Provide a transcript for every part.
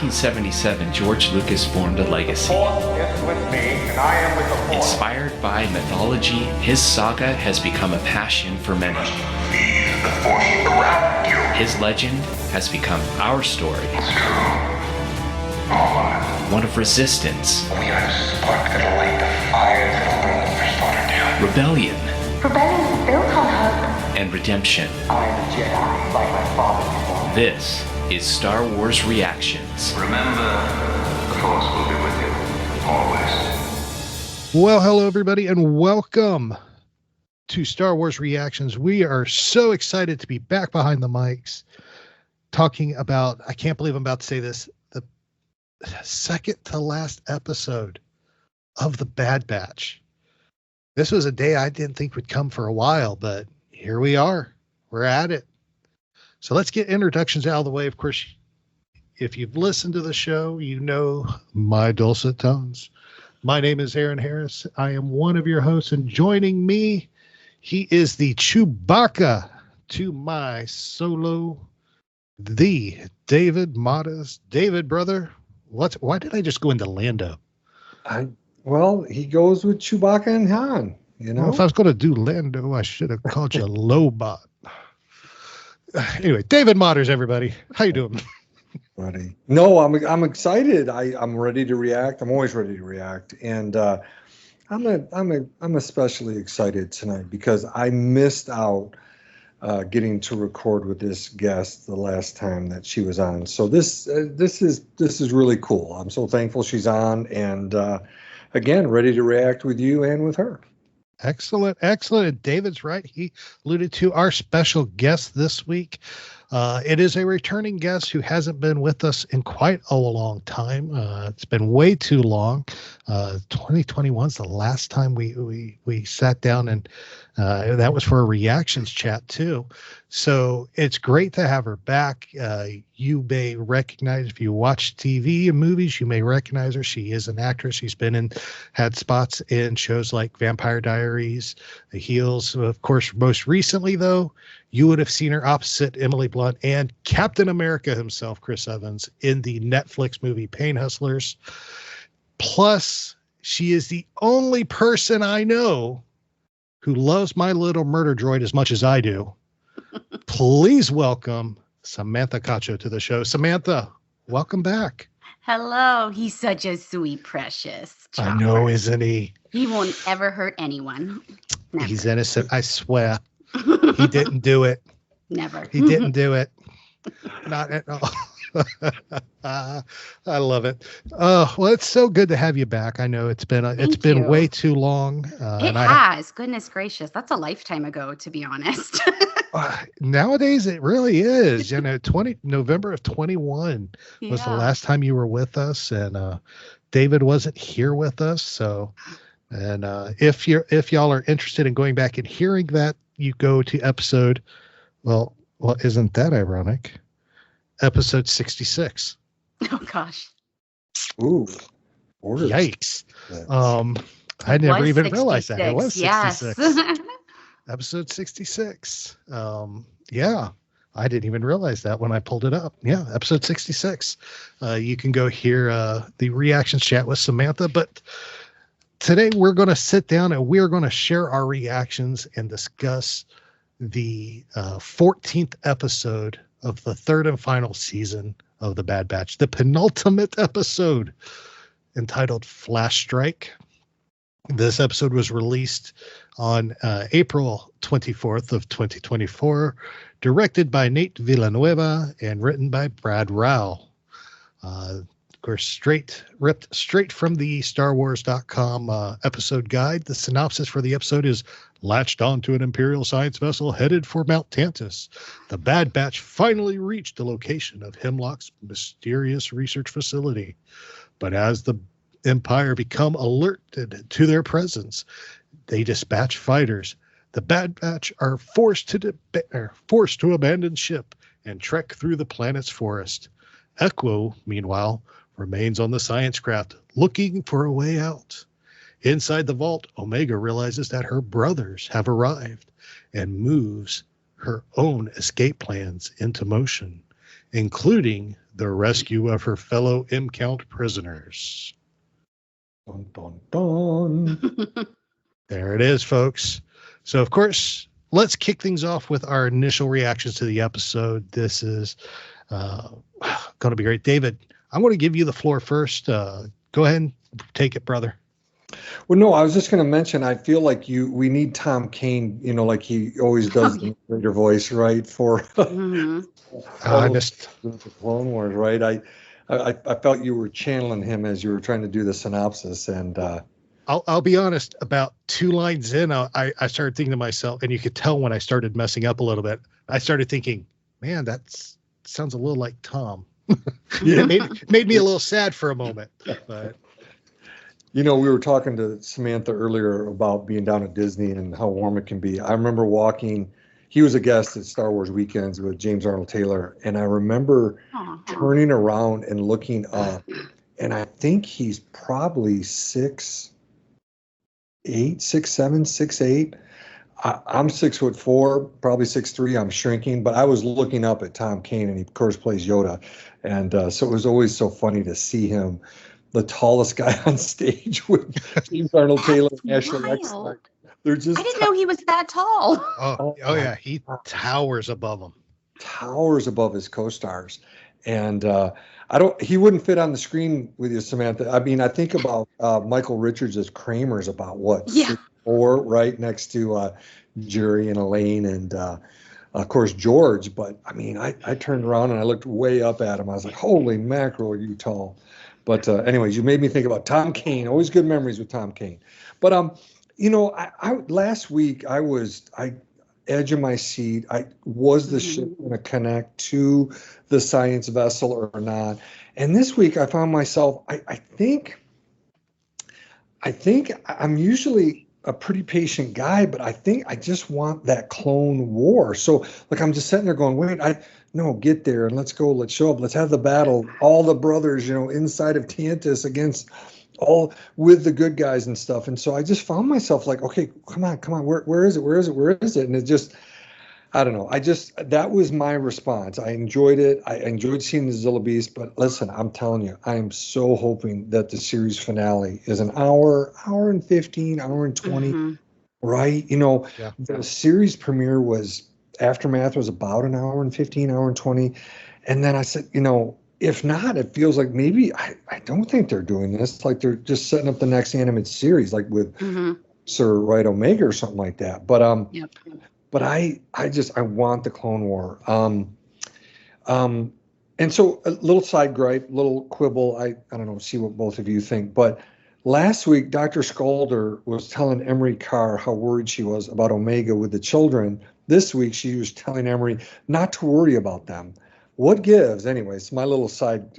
1977, George Lucas formed a legacy. Force is with me, and I am with the Force. Inspired by mythology, his saga has become a passion for many. Feel the Force around you. His legend has become our story. It's true. All mine. One of resistance, We are the spark that'll light the fire that'll burn the First Order down. rebellion, Rebellion is built on hope. and redemption. I am a Jedi, like my father before me. This is Star Wars Reactions. Remember, the Force will be with you. Always. Well, hello, everybody, and welcome to Star Wars Reactions. We are so excited to be back behind the mics talking about, I can't believe I'm about to say this, the second to last episode of The Bad Batch. This was a day I didn't think would come for a while, but here we are. We're at it. So let's get introductions out of the way. Of course, if you've listened to the show, you know my dulcet tones. My name is Aaron Harris. I am one of your hosts, and joining me, he is the Chewbacca to my solo, the David Modest. David, brother, why did I just go into Lando? Well, he goes with Chewbacca and Han, you know. Well, if I was going to do Lando, I should have called you Lobot. Anyway, David Modders, everybody. How you doing? Buddy. No, I'm excited. I'm ready to react. I'm always ready to react, and I'm especially excited tonight because I missed out getting to record with this guest the last time that she was on. So this is really cool. I'm so thankful she's on, and again, ready to react with you and with her. Excellent. And David's right. He alluded to our special guest this week. It is a returning guest who hasn't been with us in quite a long time. It's been way too long. 2021 is the last time we sat down, and that was for a reactions chat too. So it's great to have her back. You may recognize, if you watch TV and movies, you may recognize her. She is an actress. She's had spots in shows like Vampire Diaries, The Heels. Of course, most recently though, you would have seen her opposite Emily Blunt and Captain America himself, Chris Evans, in the Netflix movie Pain Hustlers. Plus, she is the only person I know who loves My Little Murder Droid as much as I do. Please welcome Samantha Kacho to the show. Samantha, welcome back. Hello. He's such a sweet, precious chopper. I know, isn't he? He won't ever hurt anyone. Never. He's innocent, I swear. He didn't do it. Never. He didn't do it. Not at all. I love it. Oh, well, it's so good to have you back. I know it's been you. way too long. It has. Goodness gracious. That's a lifetime ago, to be honest. Nowadays, it really is. You know, November of 21 was the last time you were with us, and David wasn't here with us. So, and if y'all are interested in going back and hearing that, you go to episode. Well, isn't that ironic? Episode 66. Oh gosh. Ooh. Orders. Yikes. I never even realized that. It was 66. Yes. Episode 66. Yeah. I didn't even realize that when I pulled it up. Yeah, episode 66. You can go hear the reactions chat with Samantha, but today we're going to sit down and we're going to share our reactions and discuss the 14th episode of the third and final season of The Bad Batch, the penultimate episode entitled Flash Strike. This episode was released on April 24th of 2024, directed by Nate Villanueva and written by Brad Rao. Of course, ripped straight from the StarWars.com episode guide. The synopsis for the episode is: latched onto an Imperial science vessel headed for Mount Tantus, the Bad Batch finally reached the location of Hemlock's mysterious research facility. But as the Empire become alerted to their presence, they dispatch fighters. The Bad Batch are forced to abandon ship and trek through the planet's forest. Echo, meanwhile, remains on the science craft, looking for a way out. Inside the vault, Omega realizes that her brothers have arrived and moves her own escape plans into motion, including the rescue of her fellow M-Count prisoners. Dun, dun, dun. There it is, folks. So, of course, let's kick things off with our initial reactions to the episode. This is going to be great. David, I'm going to give you the floor first. Go ahead and take it, brother. Well, no, I was just going to mention, I feel like we need Tom Kane, like he always does the narrator voice, right? For I missed the Clone Wars, right? I felt you were channeling him as you were trying to do the synopsis, and I'll be honest, about 2 lines in, I started thinking to myself, and you could tell when I started messing up a little bit, I started thinking, man, that sounds a little like Tom. It made me a little sad for a moment, but. We were talking to Samantha earlier about being down at Disney and how warm it can be. I remember he was a guest at Star Wars Weekends with James Arnold Taylor, and I remember turning around and looking up, and I think he's probably 6'8", 6'7", 6'8". I'm 6'4", probably 6'3". I'm shrinking, but I was looking up at Tom Kane, and he of course plays Yoda, and so it was always so funny to see him, the tallest guy on stage with James Arnold Taylor and Ashley Eckstein. They're just I didn't know he was that tall. Oh yeah, he towers above them. Towers above his co-stars, and he wouldn't fit on the screen with you, Samantha. I mean, I think about Michael Richards as Kramer's about what 6'4", right next to Jerry and Elaine, and of course George. But I mean, I turned around and I looked way up at him. I was like, holy mackerel, are you tall? But anyways, you made me think about Tom Kane. Always good memories with Tom Kane. But I last week I edge of my seat. Was the ship going to connect to the science vessel or not? And this week I found myself. I think I'm usually a pretty patient guy, but I think I just want that Clone War. So like I'm just sitting there going, wait, no, get there and let's go, let's show up, let's have the battle, all the brothers, inside of Tantus against all with the good guys and stuff. And so I just found myself like, okay, come on, where is it? And it just, I don't know. That was my response. I enjoyed it. I enjoyed seeing the Zillo Beast, but listen, I'm telling you, I am so hoping that the series finale is an hour and 15, hour and 20, right? The series premiere Aftermath was about an hour and 15, hour and 20. And then I said, if not, it feels like maybe I don't think they're doing this. Like they're just setting up the next animated series, like with Sir Right Omega or something like that. But but I want the Clone War. And so a little side gripe, little quibble. I don't know, see what both of you think. But last week, Dr. Skolder was telling Emerie Carr how worried she was about Omega with the children. This week, she was telling Emerie not to worry about them. What gives? Anyways, my little side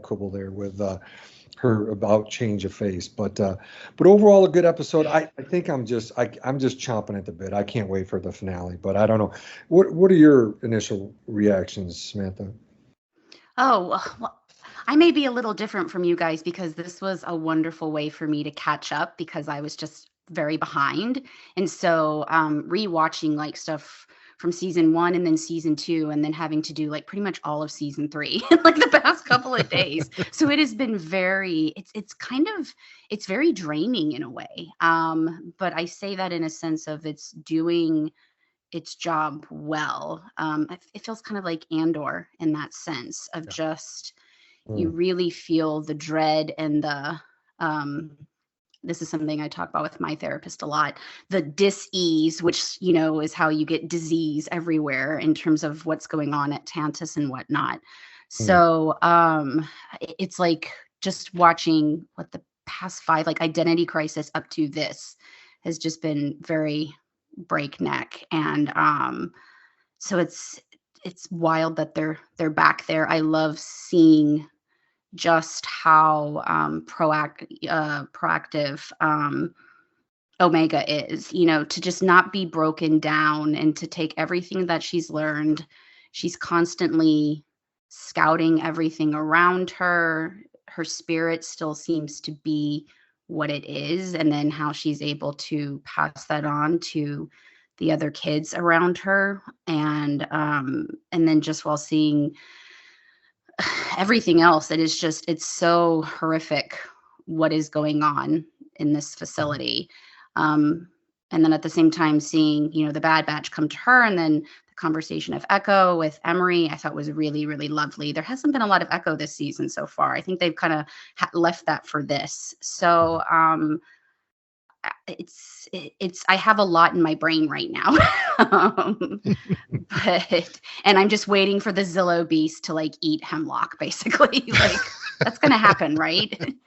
quibble there with her about change of face. But overall, a good episode. I think I'm just chomping at the bit. I can't wait for the finale. But I don't know. What are your initial reactions, Samantha? Oh, well, I may be a little different from you guys because this was a wonderful way for me to catch up because I was just very behind. And so rewatching like stuff from season 1 and then season 2 and then having to do like pretty much all of season 3 in like the past couple of days. So it has been it's very draining in a way. But I say that in a sense of it's doing its job well. It feels kind of like Andor in that sense of just you really feel the dread and the this is something I talk about with my therapist a lot, the dis-ease, which, is how you get disease everywhere in terms of what's going on at Tantus and whatnot. So it's like just watching what the past 5, like Identity Crisis up to this has just been very breakneck. And so it's wild that they're back there. I love seeing just how proactive Omega is, to just not be broken down and to take everything that she's learned. She's constantly scouting everything around her. Her spirit still seems to be what it is, and then how she's able to pass that on to the other kids around her. And then just while seeing everything else. It's so horrific what is going on in this facility. And then at the same time seeing, the Bad Batch come to her, and then the conversation of Echo with Emerie, I thought was really, really lovely. There hasn't been a lot of Echo this season so far. I think they've kind of left that for this. So I have a lot in my brain right now. And I'm just waiting for the Zillo Beast to like eat Hemlock, basically. Like that's gonna happen, right?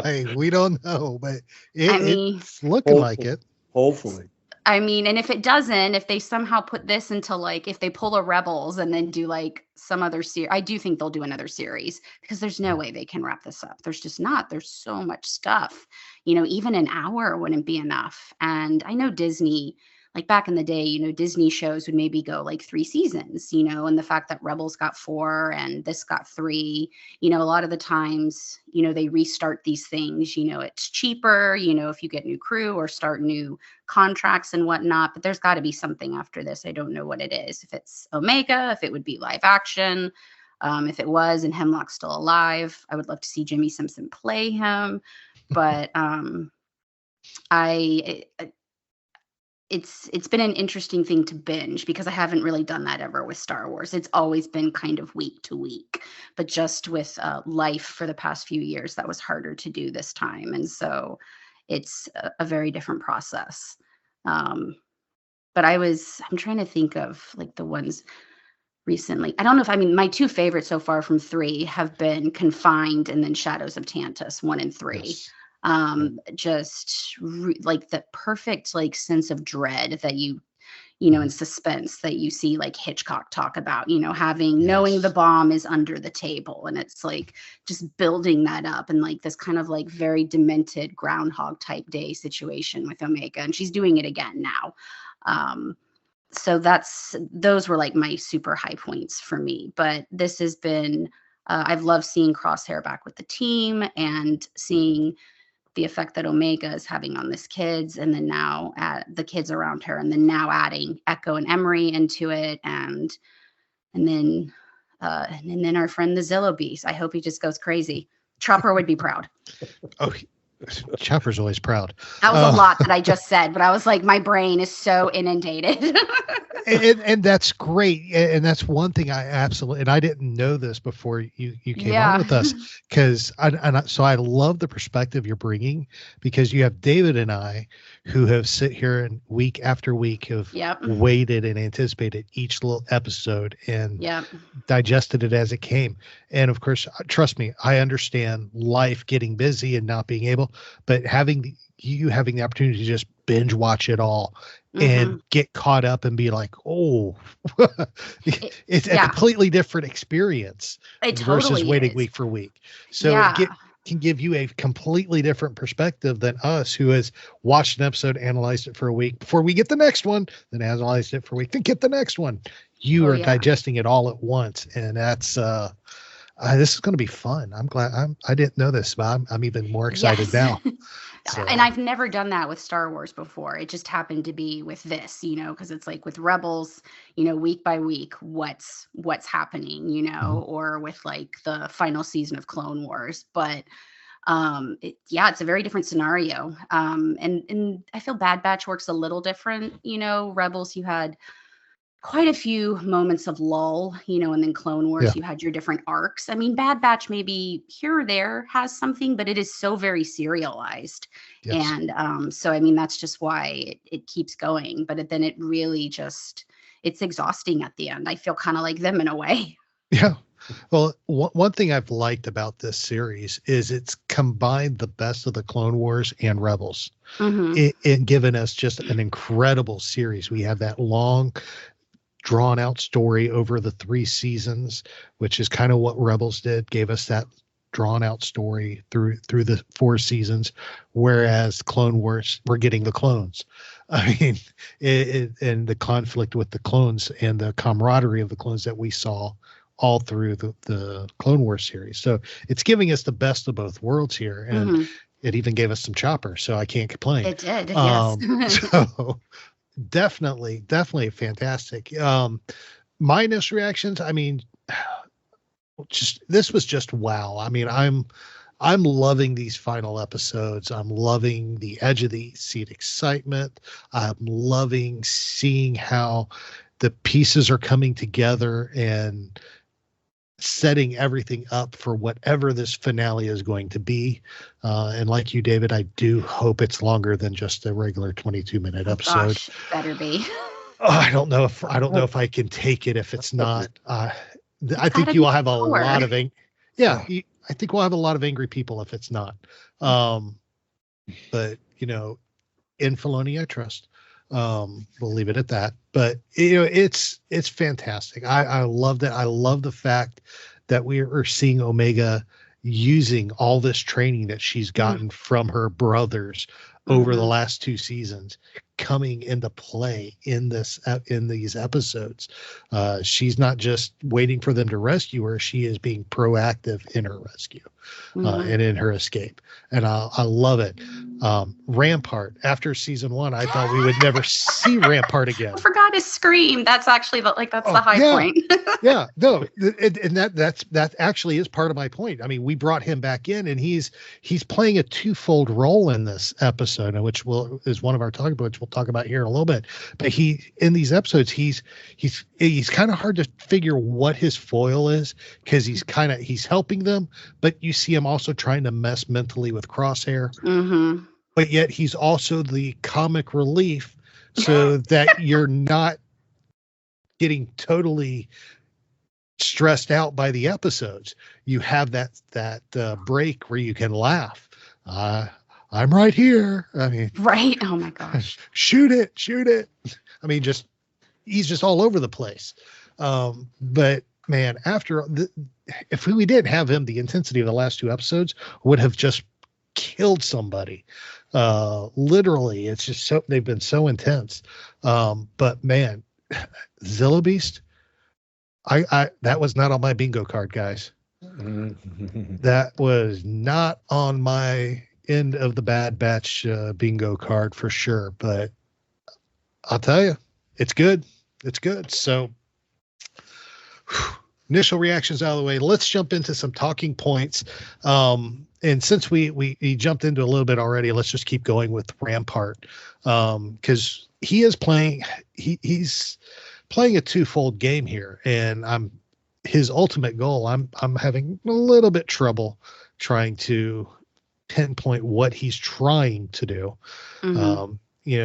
Hey, we don't know, but it's looking like it. Hopefully. I mean, and if it doesn't, if they somehow put this into like, if they pull a Rebels and then do like some other series, I do think they'll do another series, because there's no way they can wrap this up. There's just not. There's so much stuff. Even an hour wouldn't be enough. And I know Disney, like back in the day, Disney shows would maybe go like 3 seasons, and the fact that Rebels got 4 and this got 3, a lot of the times, they restart these things, it's cheaper, if you get new crew or start new contracts and whatnot, but there's got to be something after this. I don't know what it is. If it's Omega, if it would be live action, if it was and Hemlock's still alive, I would love to see Jimmy Simpson play him. But it's been an interesting thing to binge, because I haven't really done that ever with Star Wars. It's always been kind of week to week, but just with life for the past few years, that was harder to do this time. And so it's a very different process. But I'm trying to think of like the ones recently. I don't know if, my 2 favorites so far from 3 have been Confined and then Shadows of Tantus, 1 and 3. Yes. Like the perfect like sense of dread that and suspense that you see like Hitchcock talk about, knowing the bomb is under the table, and it's like just building that up, and like this kind of like very demented Groundhog type day situation with Omega, and she's doing it again now. So those were like my super high points for me. But this has been, I've loved seeing Crosshair back with the team and seeing the effect that Omega is having on this kids, and then now the kids around her, and then now adding Echo and Emerie into it, and then our friend the Zillo Beast. I hope he just goes crazy. Chopper would be proud. Oh, Chopper's always proud. That was a lot that I just said, but I was like, my brain is so inundated. and that's great. And that's one thing I absolutely, and I didn't know this before you came on with us, because so I love the perspective you're bringing, because you have David and I who have sit here and week after week have waited and anticipated each little episode and digested it as it came. And of course, trust me, I understand life getting busy and not being able, but having the opportunity to just binge watch it all and get caught up and be like, oh, it's a completely different experience versus waiting week for week. So it can give you a completely different perspective than us, who has watched an episode, analyzed it for a week before we get the next one, then analyzed it for a week, then get the next one. You are digesting it all at once. And that's, this is going to be fun. I'm glad I didn't know this, but I'm even more excited now. So. And I've never done that with Star Wars before. It just happened to be with this, because it's like with Rebels, week by week, what's happening, or with like the final season of Clone Wars. But it's a very different scenario. And I feel Bad Batch works a little different. Rebels, you had quite a few moments of lull, and then Clone Wars, you had your different arcs. Bad Batch maybe here or there has something, but it is so very serialized. Yes. And so, that's just why it keeps going. But then it really it's exhausting at the end. I feel kind of like them in a way. Yeah. Well, one thing I've liked about this series is it's combined the best of the Clone Wars and Rebels, and given us just an incredible series. We have that long, drawn out story over the 3 seasons, which is kind of what Rebels did, gave us that drawn out story through the 4 seasons, whereas Clone Wars, we're getting the clones. And the conflict with the clones and the camaraderie of the clones that we saw all through the Clone Wars series. So it's giving us the best of both worlds here. And it even gave us some Chopper, so I can't complain. It did, yes. So definitely fantastic. My initial reactions, this was just wow. I mean, I'm loving these final episodes. I'm loving the edge of the seat excitement. I'm loving seeing how the pieces are coming together and setting everything up for whatever this finale is going to be. And like you, David, I do hope it's longer than just a regular 22-minute episode. Gosh, better be. I don't know if I can take it if it's not. I think you will have a lot of I think we'll have a lot of angry people if it's not. But in Filoni, I trust. We'll leave it at that. But it's fantastic. I love that. I love the fact that we are seeing Omega using all this training that she's gotten from her brothers over the last 2 seasons coming into play in these episodes. She's not just waiting for them to rescue her. She is being proactive in her rescue and in her escape. And I love it. Rampart, after season 1, I thought we would never see Rampart again. I forgot his scream. That's actually the high point. Yeah, no, and that actually is part of my point. I mean, we brought him back in, and he's playing a twofold role in this episode, which is one of our talking points we'll talk about here in a little bit. But in these episodes, he's kind of hard to figure what his foil is, because he's helping them, but you see him also trying to mess mentally with Crosshair. Mm-hmm. But yet he's also the comic relief, so that you're not getting totally stressed out by the episodes. You have that break where you can laugh. I'm right here. I mean, right. Oh my gosh. Shoot it. I mean, he's just all over the place. But man, if we didn't have him, the intensity of the last 2 episodes would have just killed somebody. Literally, it's just they've been so intense. But man, Zillo Beast, I that was not on my bingo card, guys. That was not on my end of the Bad Batch bingo card for sure. But I'll tell you, it's good. So initial reactions out of the way, let's jump into some talking points. And since we jumped into a little bit already, let's just keep going with Rampart, because he's playing a twofold game here, and his ultimate goal. I'm having a little bit trouble trying to pinpoint what he's trying to do. Mm-hmm.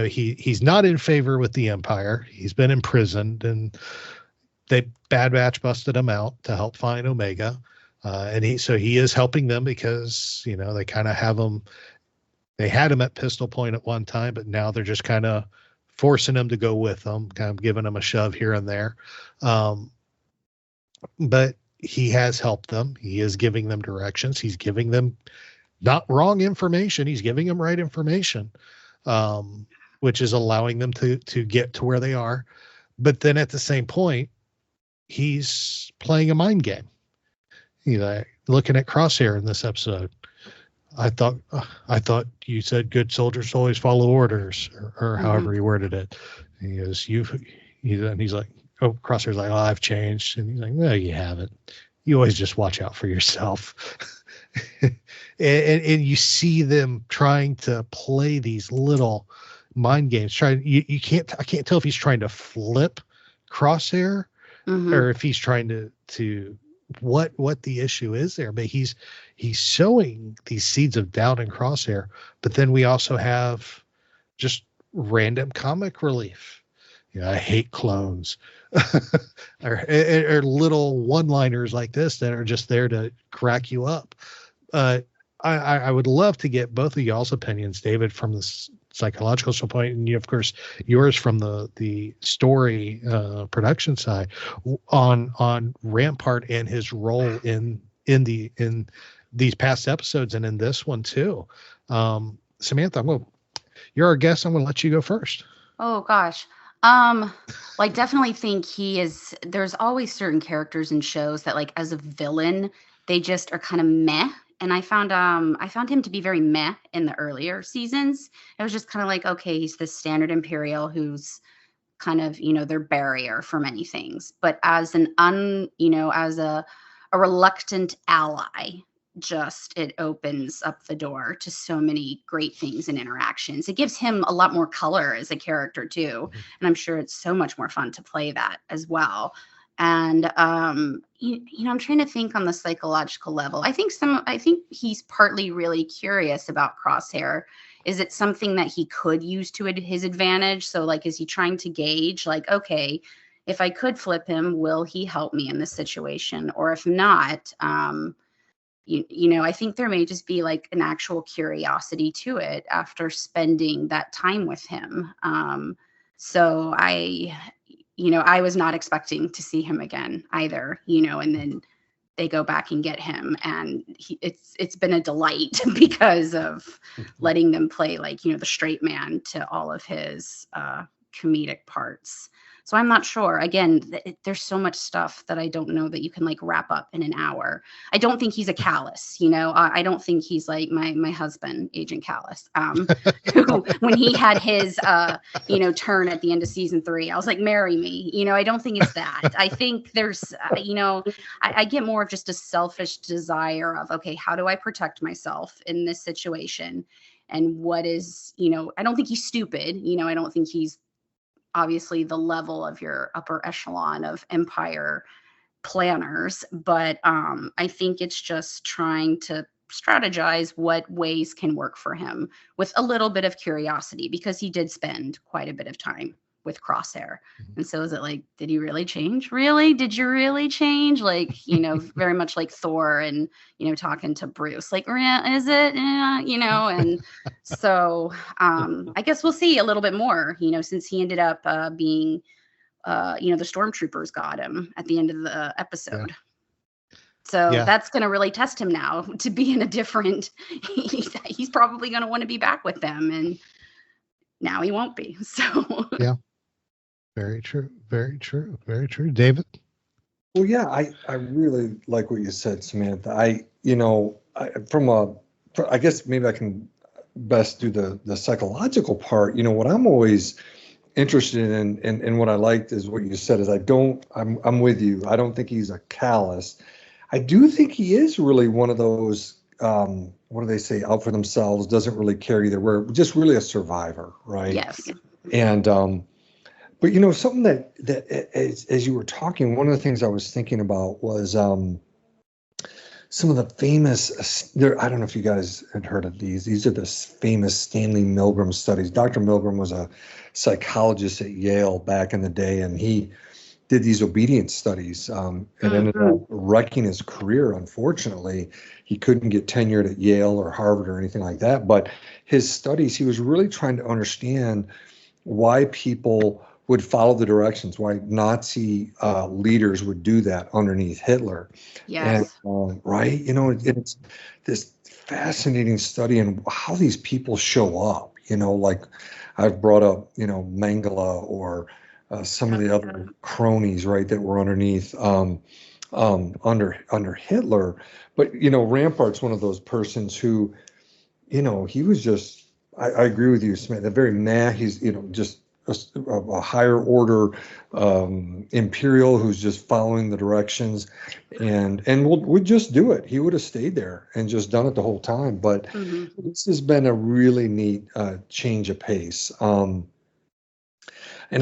He's not in favor with the Empire. He's been imprisoned, and Bad Batch busted him out to help find Omega. And he is helping them because, they kind of have him, they had him at pistol point at one time, but now they're just kind of forcing him to go with them, kind of giving him a shove here and there. But he has helped them. He is giving them directions. He's giving them not wrong information. He's giving them right information, which is allowing them to get to where they are. But then at the same point, he's playing a mind game. Looking at Crosshair in this episode, I thought you said good soldiers always follow orders, or however he worded it. And he goes, and he's like, oh, Crosshair's like, oh, I've changed. And he's like, no, you haven't. You always just watch out for yourself. and you see them trying to play these little mind games. I can't tell if he's trying to flip Crosshair or if he's trying to what the issue is there. But he's sowing these seeds of doubt in Crosshair. But then we also have just random comic relief. I hate clones. or little one-liners like this that are just there to crack you up. I would love to get both of y'all's opinions, David, from the psychological standpoint, and of course yours from the story production side, on Rampart and his role in these past episodes and in this one too. Samantha, you're our guest. I'm going to let you go first. Oh gosh. I definitely think there's always certain characters in shows that, like, as a villain, they just are kind of meh. And I found him to be very meh in the earlier seasons. It was just kind of like, okay, he's this standard Imperial who's kind of, their barrier for many things. But as as a a reluctant ally. Just it opens up the door to so many great things and interactions. It gives him a lot more color as a character too, and I'm sure it's so much more fun to play that as well. And I'm trying to think on the psychological level. I think he's partly really curious about Crosshair. Is it something that he could use to his advantage? So like, is he trying to gauge like, okay, if I could flip him, will he help me in this situation? Or if not, I think there may just be like an actual curiosity to it after spending that time with him. So I was not expecting to see him again either, and then they go back and get him, and it's been a delight because of letting them play like, the straight man to all of his comedic parts. So I'm not sure. Again, there's so much stuff that I don't know that you can like wrap up in an hour. I don't think he's a Callus, I don't think he's like my husband, Agent Callus, who, when he had his, turn at the end of season 3, I was like, marry me. I don't think it's that. I think there's, I get more of just a selfish desire of, okay, how do I protect myself in this situation? And what is, I don't think he's stupid. I don't think he's obviously the level of your upper echelon of empire planners, but I think it's just trying to strategize what ways can work for him with a little bit of curiosity, because he did spend quite a bit of time with Crosshair. And so is it like, did he really change? Really? Did you really change? Like, very much like Thor and, talking to Bruce, like, is it, and so I guess we'll see a little bit more, since he ended up being, the stormtroopers got him at the end of the episode. Yeah. So that's going to really test him now to be in a different, he's probably going to want to be back with them, and now he won't be. So yeah. Very true. Very true. Very true. David? Well, yeah, I really like what you said, Samantha. I guess maybe I can best do the psychological part. What I'm always interested in and what I liked is what you said is I'm with you. I don't think he's a Callus. I do think he is really one of those, what do they say, out for themselves, doesn't really care either. We're just really a survivor, right? Yes. And but something that as you were talking, one of the things I was thinking about was some of the famous, I don't know if you guys had heard of these. These are the famous Stanley Milgram studies. Dr. Milgram was a psychologist at Yale back in the day, and he did these obedience studies. It ended up wrecking his career, unfortunately. He couldn't get tenured at Yale or Harvard or anything like that. But his studies, he was really trying to understand why people would follow the directions, why Nazi leaders would do that underneath Hitler. Yes. And, right? It's this fascinating study in how these people show up. Like I've brought up, Mengele or some of the other cronies, right, that were underneath under Hitler. But, Rampart's one of those persons who, he was just, I agree with you, Smith, he's, just a higher order imperial who's just following the directions and would just do it. He would have stayed there and just done it the whole time. But this has been a really neat change of pace. And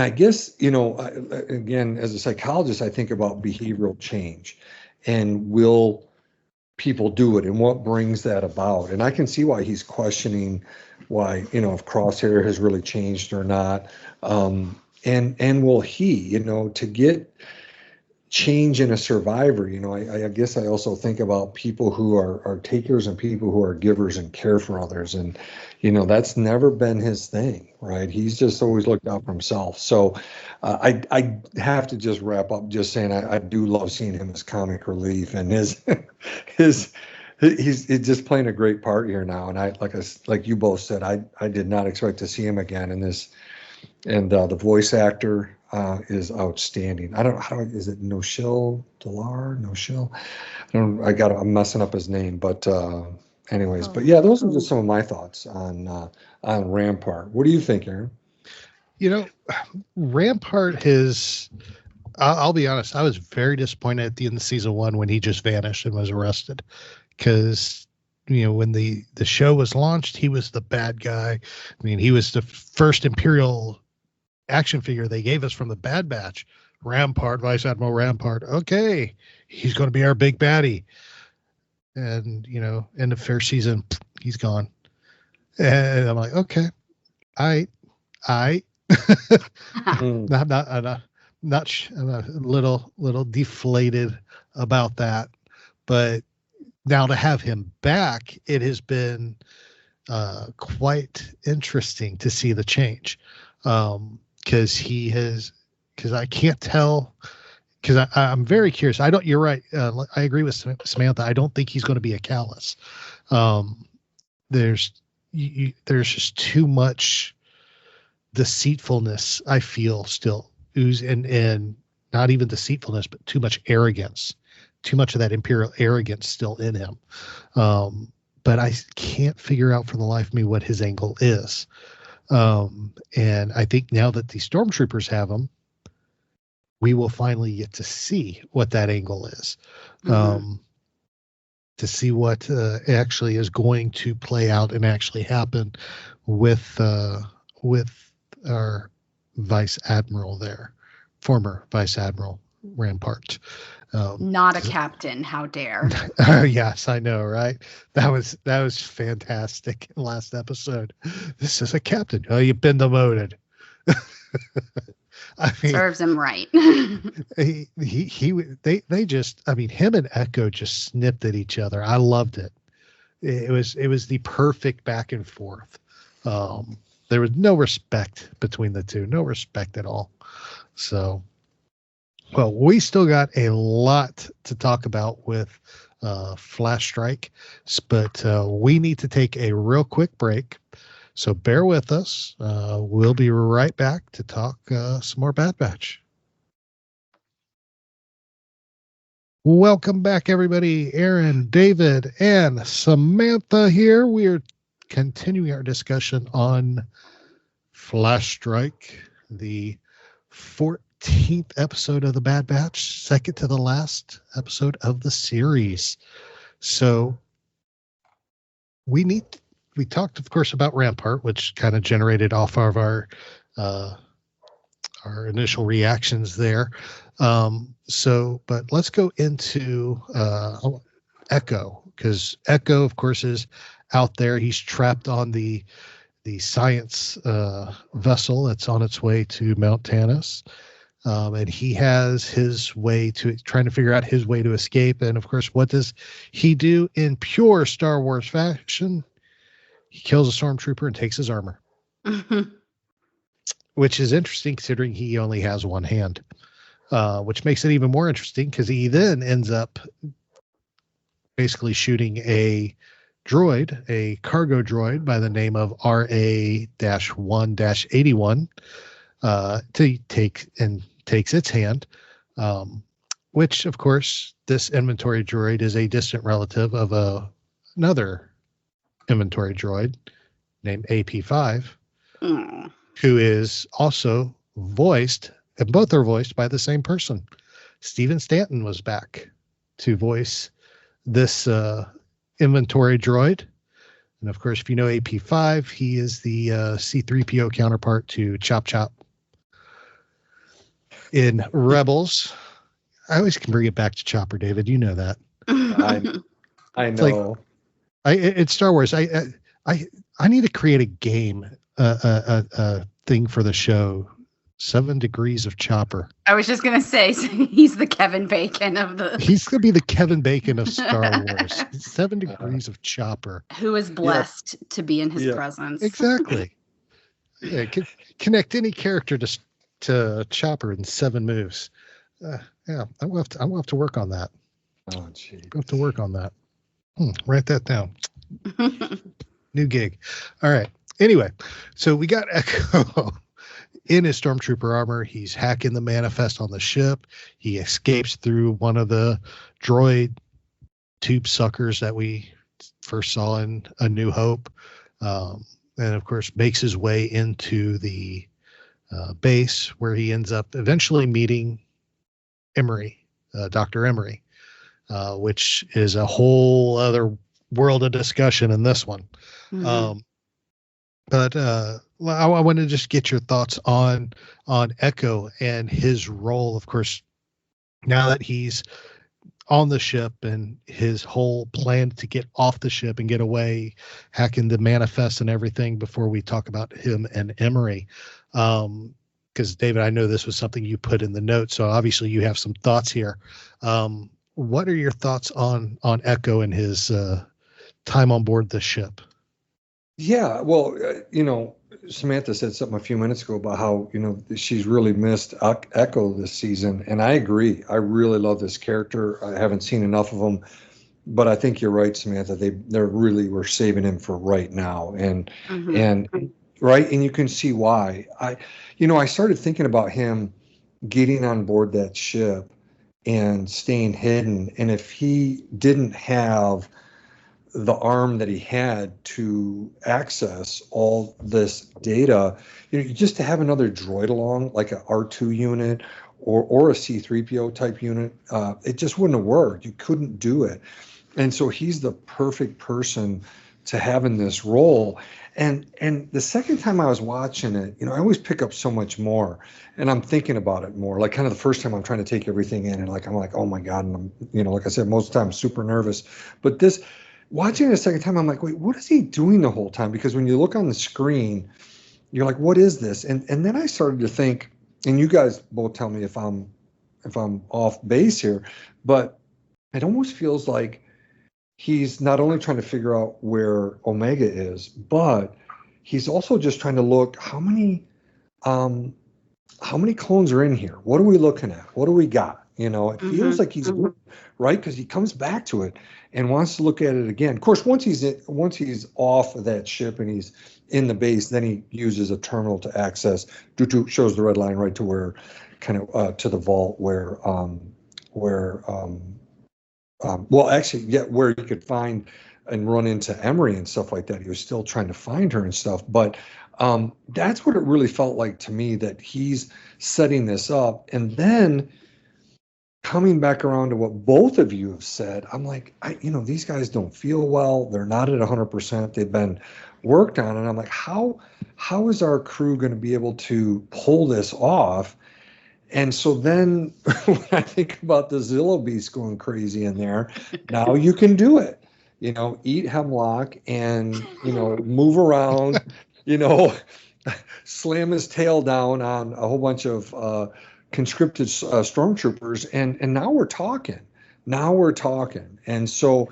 I guess, again, as a psychologist, I think about behavioral change and will people do it and what brings that about. And I can see why he's questioning why, if Crosshair has really changed or not. And will he, to get change in a survivor, I guess I also think about people who are takers and people who are givers and care for others. And, that's never been his thing, right? He's just always looked out for himself. So I have to just wrap up just saying I do love seeing him as comic relief, and he's just playing a great part here now. And like you both said, I did not expect to see him again in this. And the voice actor is outstanding. Is it Noshil Dalar? Noshil? I'm messing up his name, but anyways, but yeah, those are just some of my thoughts on Rampart. What do you think, Aaron? Rampart has I'll be honest. I was very disappointed at the end of season 1 when he just vanished and was arrested, because when the show was launched, he was the bad guy. I mean, he was the first Imperial action figure they gave us from the Bad Batch. Rampart, Vice Admiral Rampart. Okay, he's going to be our big baddie. And end of first season, he's gone. And I'm like, okay, I. I'm a little deflated about that, but now to have him back, it has been quite interesting to see the change, because I can't tell, because I'm very curious. You're right. I agree with Samantha. I don't think he's going to be a callous. There's just too much deceitfulness, I feel, still ooze, and not even deceitfulness, but too much arrogance, too much of that Imperial arrogance still in him. But I can't figure out for the life of me what his angle is. And I think now that the Stormtroopers have him, we will finally get to see what that angle is. To see what actually is going to play out and actually happen with our Vice Admiral there, former Vice Admiral Rampart. Not a captain, how dare. Yes, I know, right? That was fantastic in last episode. This is a captain. Oh, you've been demoted. I mean, serves him right. They just, I mean, him and Echo just snipped at each other. I loved it. It was the perfect back and forth. There was no respect between the two, no respect at all. So, well, we still got a lot to talk about with Flash Strike, but we need to take a real quick break. So bear with us. We'll be right back to talk some more Bad Batch. Welcome back, everybody. Aaron, David, and Samantha here. We are continuing our discussion on Flash Strike, the 14th episode of the Bad Batch, second to the last episode of the series. So we talked, of course, about Rampart, which kind of generated off of our initial reactions there. But let's go into Echo, because Echo, of course, is out there. He's trapped on the science vessel that's on its way to Mount Tannis. And he has his way to trying to figure out his way to escape. And of course, what does he do in pure Star Wars fashion? He kills a stormtrooper and takes his armor, which is interesting considering he only has one hand, which makes it even more interesting because he then ends up basically shooting a cargo droid by the name of RA-1-81 takes its hand, which of course this inventory droid is a distant relative of another inventory droid named AP5, who is also voiced, and both are voiced by the same person. Steven Stanton was back to voice this inventory droid. And of course, if you know AP5, he is the C-3PO counterpart to Chop Chop in Rebels. I always can bring it back to Chopper, David. You know that. I know. It's Star Wars. I need to create a game, a thing for the show. 7 Degrees of Chopper. I was just gonna say, so he's the Kevin Bacon of the. He's gonna be the Kevin Bacon of Star Wars. 7 Degrees of Chopper. Who is blessed to be in his presence? Exactly. Yeah, connect any character to Chopper in 7 moves. Yeah, I will have to work on that. Oh, gee. I'll have to work on that. Write that down. New gig. All right. Anyway, so we got Echo in his stormtrooper armor. He's hacking the manifest on the ship. He escapes through one of the droid tube suckers that we first saw in A New Hope. And of course, makes his way into the base, where he ends up eventually meeting Emerie, Dr. Emerie, which is a whole other world of discussion in this one. Mhm. But I want to just get your thoughts on Echo and his role. Of course, now that he's on the ship and his whole plan to get off the ship and get away, hacking the manifest and everything. Before we talk about him and Emerie, because David, I know this was something you put in the notes, so obviously you have some thoughts here. What are your thoughts on Echo and his time on board the ship? Yeah, well, Samantha said something a few minutes ago about how, she's really missed Echo this season. And I agree. I really love this character. I haven't seen enough of him, but I think you're right, Samantha. They're really were saving him for right now. And, Mhm. and right. And you can see why. I started thinking about him getting on board that ship and staying hidden. And if he didn't have the arm that he had to access all this data, just to have another droid along, like a R2 unit or a C3PO type unit, it just wouldn't have worked. You couldn't do it. And so he's the perfect person to have in this role. And the second time I was watching it, I always pick up so much more, and I'm thinking about it more. Like kind of the first time I'm trying to take everything in, and I'm like, oh my God. And I'm, like I said, most of the time super nervous. But watching it a second time, I'm like, wait, what is he doing the whole time? Because when you look on the screen, you're like, what is this? And then I started to think, and you guys both tell me if I'm off base here, but it almost feels like he's not only trying to figure out where Omega is, but he's also just trying to look how many clones are in here. What are we looking at? What do we got? It feels like he's right, because he comes back to it and wants to look at it again. Of course, once he's off of that ship and he's in the base, then he uses a terminal to access. Shows the red line right to where, kind of to the vault where where he could find and run into Emerie and stuff like that. He was still trying to find her and stuff, but that's what it really felt like to me, that he's setting this up. And then coming back around to what both of you have said, I'm like, these guys don't feel well. They're not at 100%. They've been worked on. And I'm like, how is our crew going to be able to pull this off? And so then when I think about the Zillo Beast going crazy in there, now you can do it. Eat hemlock and, move around, slam his tail down on a whole bunch of conscripted stormtroopers. And now we're talking. And so,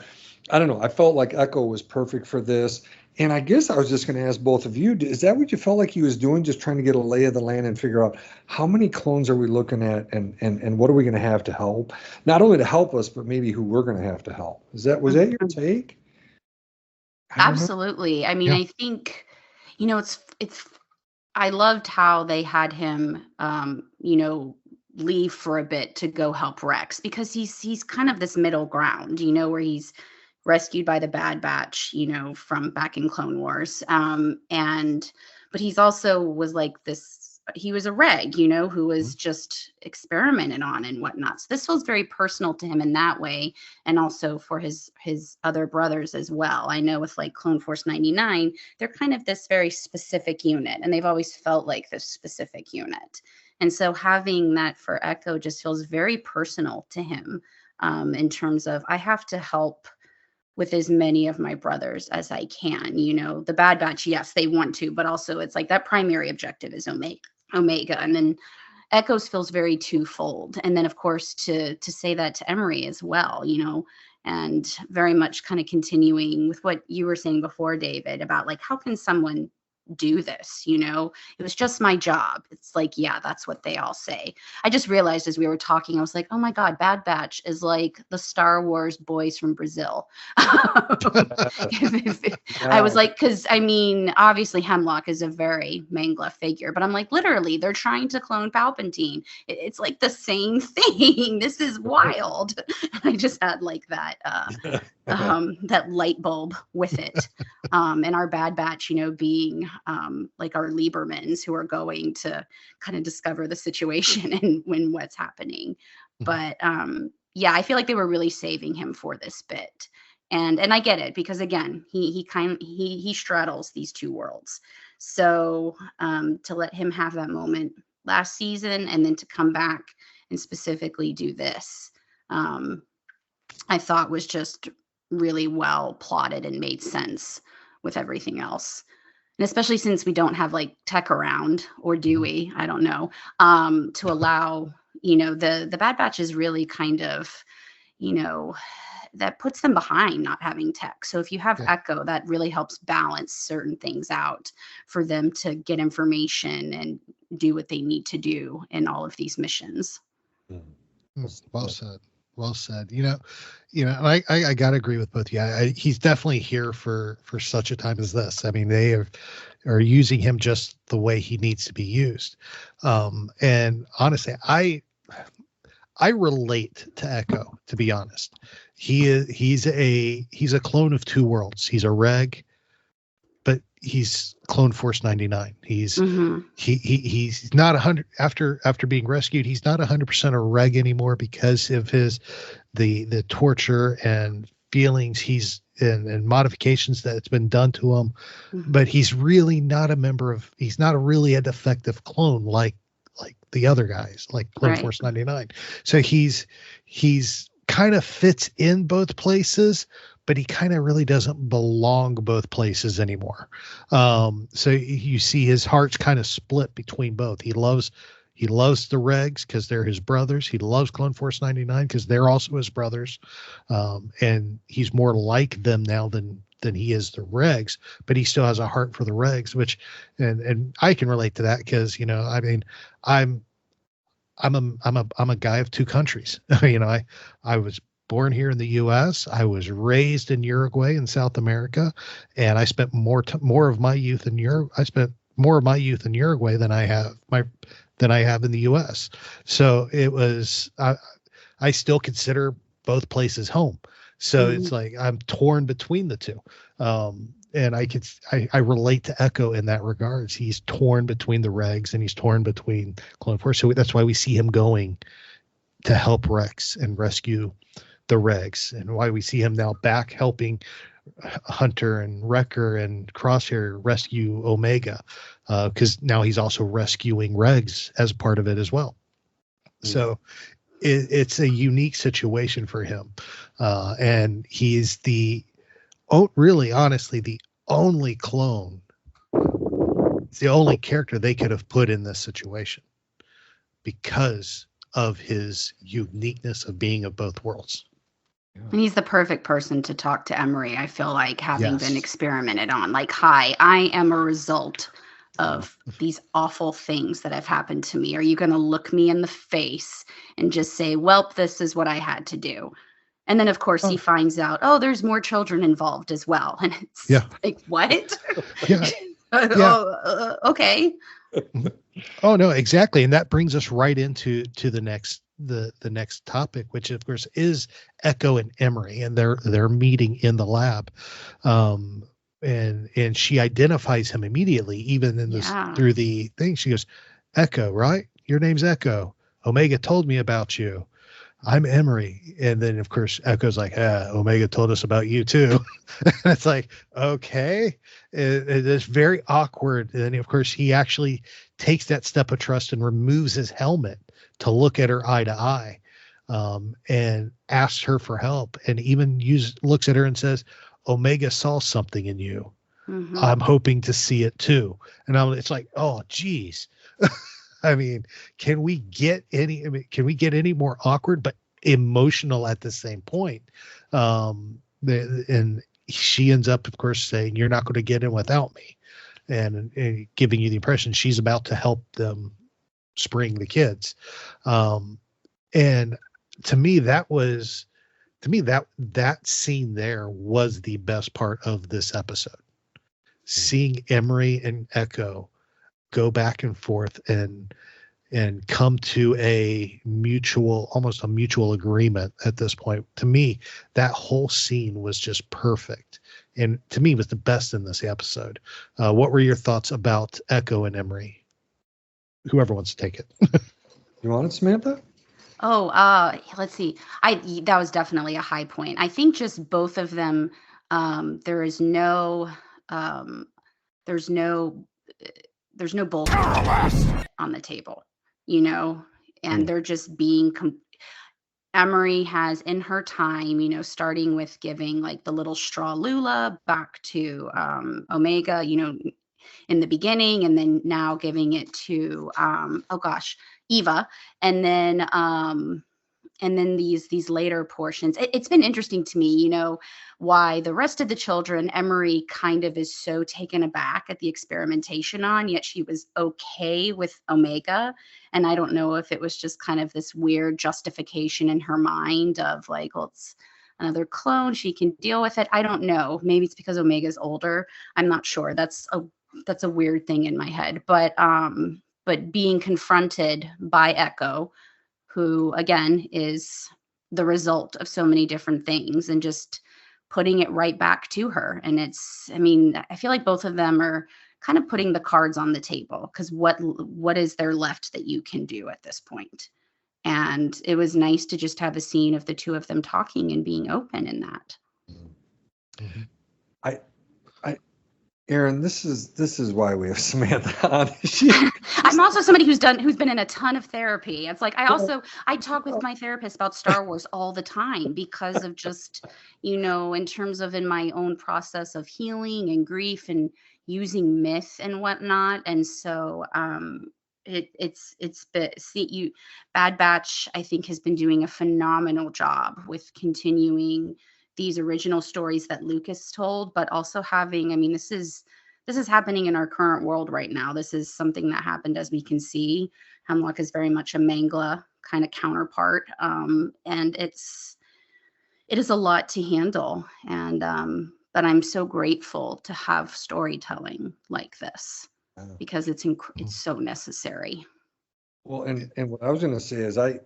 I don't know. I felt like Echo was perfect for this. And I guess I was just going to ask both of you, is that what you felt like he was doing, just trying to get a lay of the land and figure out how many clones are we looking at and what are we going to have to help? Not only to help us, but maybe who we're going to have to help. Was that your take? Absolutely. I mean, Yeah. I think, it's I loved how they had him, leave for a bit to go help Rex, because he's kind of this middle ground, where he's rescued by the Bad Batch, from back in Clone Wars. But he's also was like this, he was a reg, who was just experimented on and whatnot. So this feels very personal to him in that way. And also for his other brothers as well. I know with like Clone Force 99, they're kind of this very specific unit, and they've always felt like this specific unit. And so having that for Echo just feels very personal to him, in terms of, I have to help with as many of my brothers as I can. The Bad Batch, yes, they want to, but also it's like that primary objective is Omega. And then Echoes feels very twofold. And then of course to say that to Emerie as well, and very much kind of continuing with what you were saying before, David, about like, how can someone do this? It was just my job. It's like, yeah, that's what they all say. I just realized as we were talking, I was like, oh my God, Bad Batch is like the Star Wars boys from Brazil. I was like, because I mean, obviously Hemlock is a very Mangla figure, but I'm like, literally, they're trying to clone Palpatine. It's like the same thing. This is wild. I just had like that that light bulb with it. And our Bad Batch, being like our Liebermans who are going to kind of discover the situation and when what's happening. But yeah, I feel like they were really saving him for this bit. And I get it, because again, he straddles these two worlds. So to let him have that moment last season and then to come back and specifically do this, I thought was just really well plotted and made sense with everything else. And especially since we don't have like Tech around, or do we? I don't know. To allow, the Bad Batch is really kind of, that puts them behind not having Tech. So if you have Echo, that really helps balance certain things out for them to get information and do what they need to do in all of these missions. Well said. Well said. And I gotta agree with both of you. He's definitely here for such a time as this. I mean, they are using him just the way he needs to be used. And honestly, I relate to Echo, to be honest. He's a clone of two worlds. He's a reg, but he's Clone Force 99. He's not 100 after being rescued. He's not 100% a reg anymore because of the torture and feelings and modifications that's been done to him. But he's really not he's not really a defective clone like the other guys, like Clone Force 99. So he's kind of fits in both places, but he kind of really doesn't belong both places anymore. So you see his heart's kind of split between both. He loves the regs because they're his brothers. He loves Clone Force 99 because they're also his brothers. And he's more like them now than he is the regs, but he still has a heart for the regs, which, and I can relate to that because, I mean, I'm a guy of two countries. I was born here in the U.S. I was raised in Uruguay in South America, and I spent more of my youth in Europe. I spent more of my youth in Uruguay than I have in the U.S. So it was. I still consider both places home. So it's like I'm torn between the two. And I relate to Echo in that regards. He's torn between the regs and he's torn between Clone Force. So that's why we see him going to help Rex and rescue the regs, and why we see him now back helping Hunter and Wrecker and Crosshair rescue Omega, because now he's also rescuing regs as part of it as well. So it's a unique situation for him. And he's really, honestly, the only clone. It's the only character they could have put in this situation because of his uniqueness of being of both worlds. And he's the perfect person to talk to Emerie, I feel like, having been experimented on. Like, hi, I am a result of these awful things that have happened to me. Are you going to look me in the face and just say, well, this is what I had to do? And then, of course, he finds out, there's more children involved as well. And it's like, what? Okay. Oh, no, exactly. And that brings us right into the next topic, which, of course, is Echo and Emerie, and they're meeting in the lab. And she identifies him immediately, even in this through the thing. She goes, Echo, right? Your name's Echo. Omega told me about you. I'm Emerie. And then, of course, Echo's like, Omega told us about you too. And it's like, okay. It's very awkward. And then, of course, he actually takes that step of trust and removes his helmet to look at her eye to eye, and asks her for help, and even looks at her and says, Omega saw something in you. I'm hoping to see it too. And it's like, oh, geez. I mean, can we get any more awkward but emotional at the same point? And she ends up, of course, saying, you're not going to get in without me, and giving you the impression she's about to help them spring the kids. And to me, that scene there was the best part of this episode. Seeing Emerie and Echo go back and forth and come to almost a mutual agreement at this point. To me, that whole scene was just perfect. And to me, was the best in this episode. What were your thoughts about Echo and Emerie? Whoever wants to take it. You want it, Samantha? Oh, let's see. That was definitely a high point. I think just both of them. There is no, um, there's no, there's no bullshit on the table, you know, and Mm. they're just being. Emerie has in her time, starting with giving like the little straw Lula back to Omega, in the beginning, and then now giving it to oh gosh, Eva, and then these later portions. It's been interesting to me, why the rest of the children, Emerie kind of is so taken aback at the experimentation on, yet she was okay with Omega. And I don't know if it was just kind of this weird justification in her mind of like, well, it's another clone, she can deal with it. I don't know. Maybe it's because Omega's older. I'm not sure. That's a weird thing in my head. But being confronted by Echo, who again is the result of so many different things, and just putting it right back to her. And I feel like both of them are kind of putting the cards on the table, because what is there left that you can do at this point? And it was nice to just have a scene of the two of them talking and being open in that. Mm-hmm. Aaron, this is why we have Samantha on. I'm also somebody who's been in a ton of therapy. It's like I talk with my therapist about Star Wars all the time, because of just, in terms of in my own process of healing and grief and using myth and whatnot. And so it's been Bad Batch, I think, has been doing a phenomenal job with continuing these original stories that Lucas told, but also having, this is happening in our current world right now. This is something that happened, as we can see. Hemlock is very much a Mangla kind of counterpart. And it is a lot to handle. And but I'm so grateful to have storytelling like this, because it's so necessary. Well, and what I was going to say is I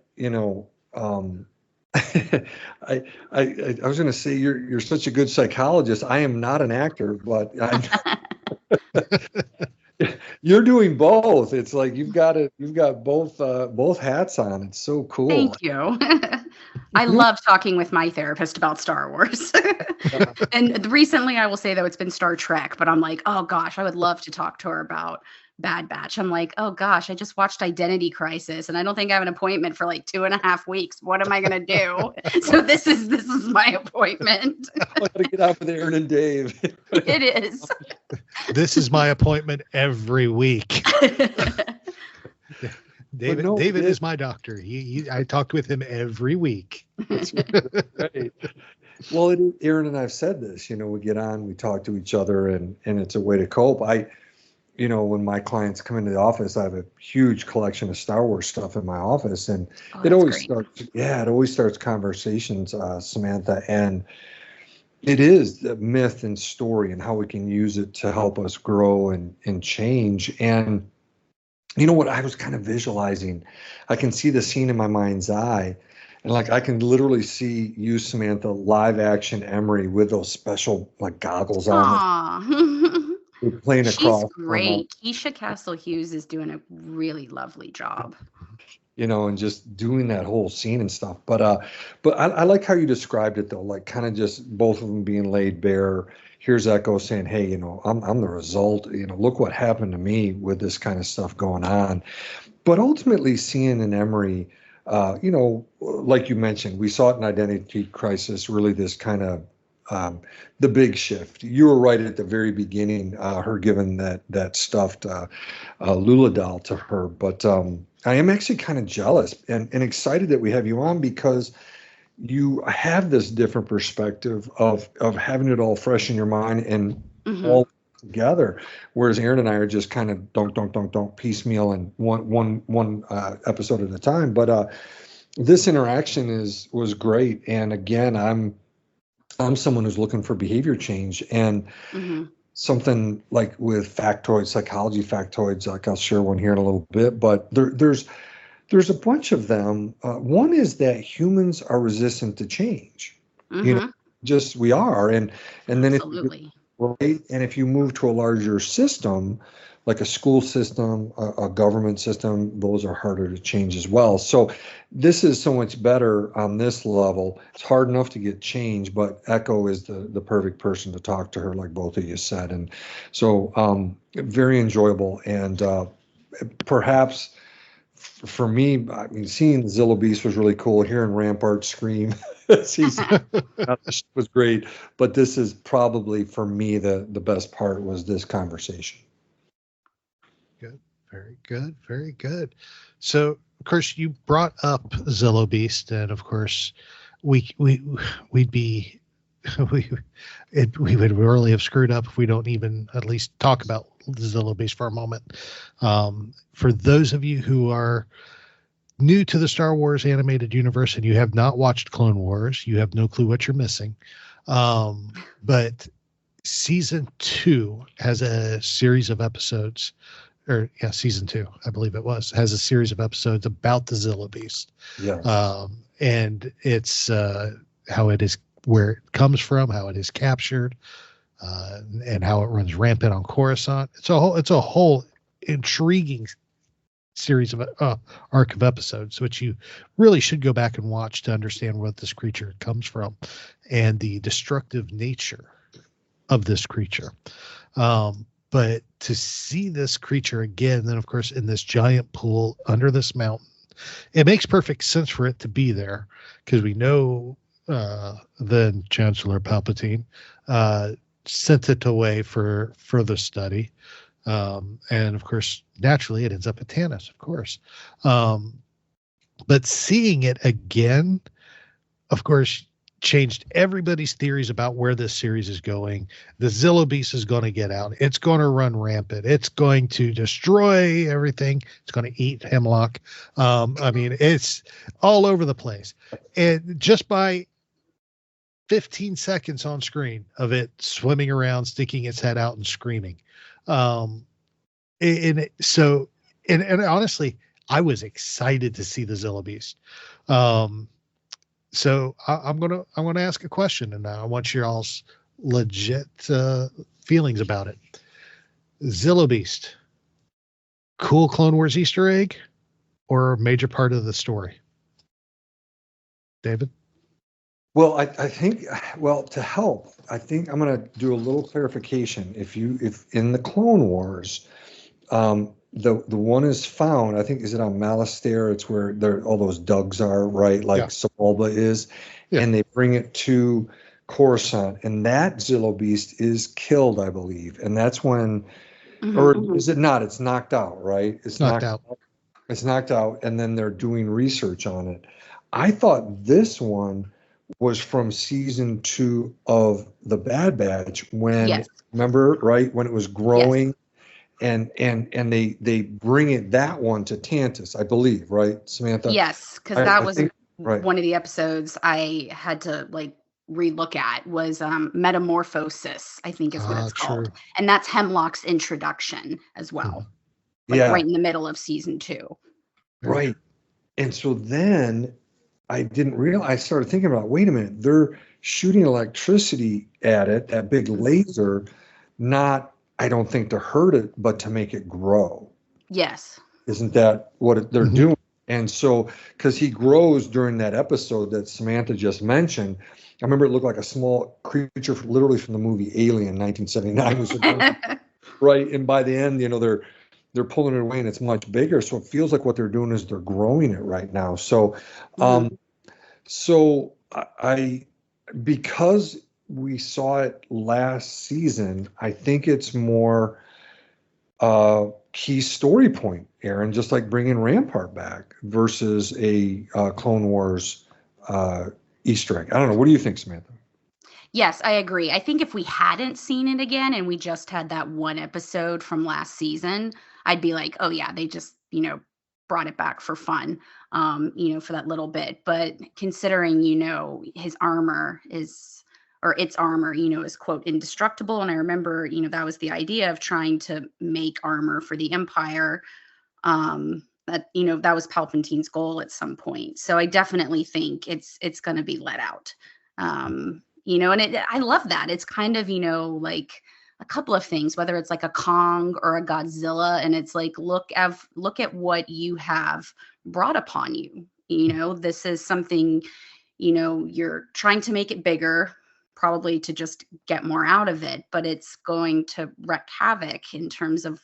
was going to say you're such a good psychologist. I am not an actor, but you're doing both. It's like you've got both hats on. It's so cool. Thank you. I love talking with my therapist about Star Wars. And recently, I will say, though, it's been Star Trek, but I'm like, oh gosh, I would love to talk to her about Bad Batch. I'm like, oh gosh, I just watched Identity Crisis, and I don't think I have an appointment for like 2.5 weeks. What am I gonna do? So this is my appointment. I gotta get out with Aaron and Dave. It is. This is my appointment every week. David is my doctor. I talked with him every week. Right. Well, Aaron and I've said this. We get on, we talk to each other, and it's a way to cope. When my clients come into the office, I have a huge collection of Star Wars stuff in my office, and it always starts conversations, Samantha, and it is the myth and story and how we can use it to help us grow and change. And you know what I was kind of visualizing? I can see the scene in my mind's eye, and like I can literally see you, Samantha, live action Emerie with those special like goggles on. We're playing across. She's great. Keisha Castle Hughes is doing a really lovely job. And just doing that whole scene and stuff. But I like how you described it, though, like kind of just both of them being laid bare. Here's Echo saying, hey, I'm the result. Look what happened to me with this kind of stuff going on. But ultimately seeing in Emerie, like you mentioned, we saw it in Identity Crisis, really this kind of the big shift. You were right at the very beginning, her giving that stuffed Lula doll to her. But I am actually kind of jealous and excited that we have you on, because you have this different perspective of having it all fresh in your mind and all together. Whereas Aaron and I are just kind of don't piecemeal and one episode at a time. But this interaction was great. And again, I'm someone who's looking for behavior change, and something like with factoids, psychology factoids, like I'll share one here in a little bit, but there's a bunch of them. One is that humans are resistant to change. Just we are. And then absolutely. Right. And if you move to a larger system, like a school system, a government system, those are harder to change as well. So this is so much better on this level. It's hard enough to get change, but Echo is the perfect person to talk to her, like both of you said. And so very enjoyable. And perhaps for me, I mean, seeing Zillo Beast was really cool. Hearing Rampart scream was great. But this is probably, for me, the best part was this conversation. Good. Very good. Very good. So, of course, you brought up Zillo Beast, and of course, we'd be we would really have screwed up if we don't even at least talk about Zillo Beast for a moment. For those of you who are new to the Star Wars animated universe and you have not watched Clone Wars, you have no clue what you're missing. But season 2 has a series of episodes, season 2, I believe it was, has a series of episodes about the Zillo Beast. Yes. And it's how it is, where it comes from, how it is captured, and how it runs rampant on Coruscant. It's a whole intriguing series of arc of episodes, which you really should go back and watch to understand where this creature comes from and the destructive nature of this creature. But to see this creature again, then of course in this giant pool under this mountain, it makes perfect sense for it to be there, because we know then Chancellor Palpatine sent it away for further study. And of course, naturally, it ends up at Tanis, of course. But seeing it again, of course, changed everybody's theories about where this series is going. The Zillo Beast is going to get out. It's going to run rampant. It's going to destroy everything. It's going to eat Hemlock. I mean, it's all over the place. And just by 15 seconds on screen of it swimming around, sticking its head out and screaming. And honestly, I was excited to see the Zillo Beast. So I'm gonna ask a question, and I want your all's legit feelings about it. Zillo Beast, cool Clone Wars Easter egg, or a major part of the story? David? Well, I think, to help, I think I'm going to do a little clarification. If in the Clone Wars, the one is found, I think, is it on Malastare? It's where all those dugs are, right? Like Sebulba is. Yeah. And they bring it to Coruscant, and that Zillo Beast is killed, I believe. And that's when, or is it not? It's knocked out, right? It's knocked out. It's knocked out, and then they're doing research on it. I thought this one was from season 2 of the Bad Batch, when remember, right, when it was growing, and they bring it, that one, to Tantus, I believe, right, Samantha? Yes, because that was one of the episodes I had to relook at, was Metamorphosis, I think is what it's called, and that's Hemlock's introduction as well, right in the middle of season 2. Right, and so then I didn't realize, I started thinking about, wait a minute, they're shooting electricity at it, that big laser, not, I don't think, to hurt it, but to make it grow. Yes. Isn't that what they're doing? And so, because he grows during that episode that Samantha just mentioned, I remember it looked like a small creature, literally from the movie Alien, 1979. Right, and by the end, they're pulling it away and it's much bigger. So it feels like what they're doing is they're growing it right now. So, so I, because we saw it last season, I think it's more key story point, Aaron, just like bringing Rampart back versus a Clone Wars Easter egg. I don't know. What do you think, Samantha? Yes, I agree. I think if we hadn't seen it again and we just had that one episode from last season, I'd be like, oh yeah, they just, brought it back for fun, for that little bit. But considering, his armor is, or its armor, is quote indestructible. And I remember, that was the idea of trying to make armor for the Empire. That was Palpatine's goal at some point. So I definitely think it's going to be let out. And I love that. It's kind of, a couple of things, whether it's like a Kong or a Godzilla, and it's like, look at what you have brought upon you. This is something, you're trying to make it bigger, probably to just get more out of it, but it's going to wreak havoc in terms of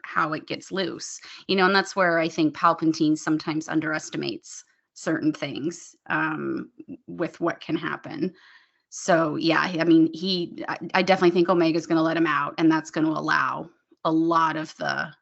how it gets loose, and that's where I think Palpatine sometimes underestimates certain things with what can happen. So yeah, I mean, I definitely think Omega's going to let him out, and that's going to allow a lot of the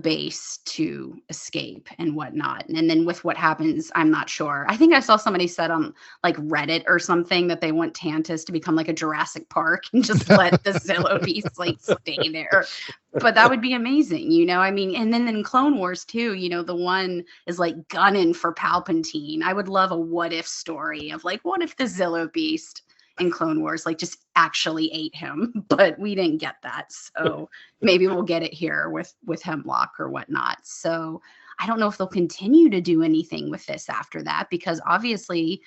base to escape and whatnot. And then with what happens, I'm not sure. I think I saw somebody said on like Reddit or something that they want Tantus to become like a Jurassic Park and just let the Zillo Beast like stay there. But that would be amazing, I mean, and then in Clone Wars too, the one is like gunning for Palpatine. I would love a what if story of like, what if the Zillo Beast in Clone Wars like just actually ate him, but we didn't get that. So maybe we'll get it here with Hemlock or whatnot. So I don't know if they'll continue to do anything with this after that, because obviously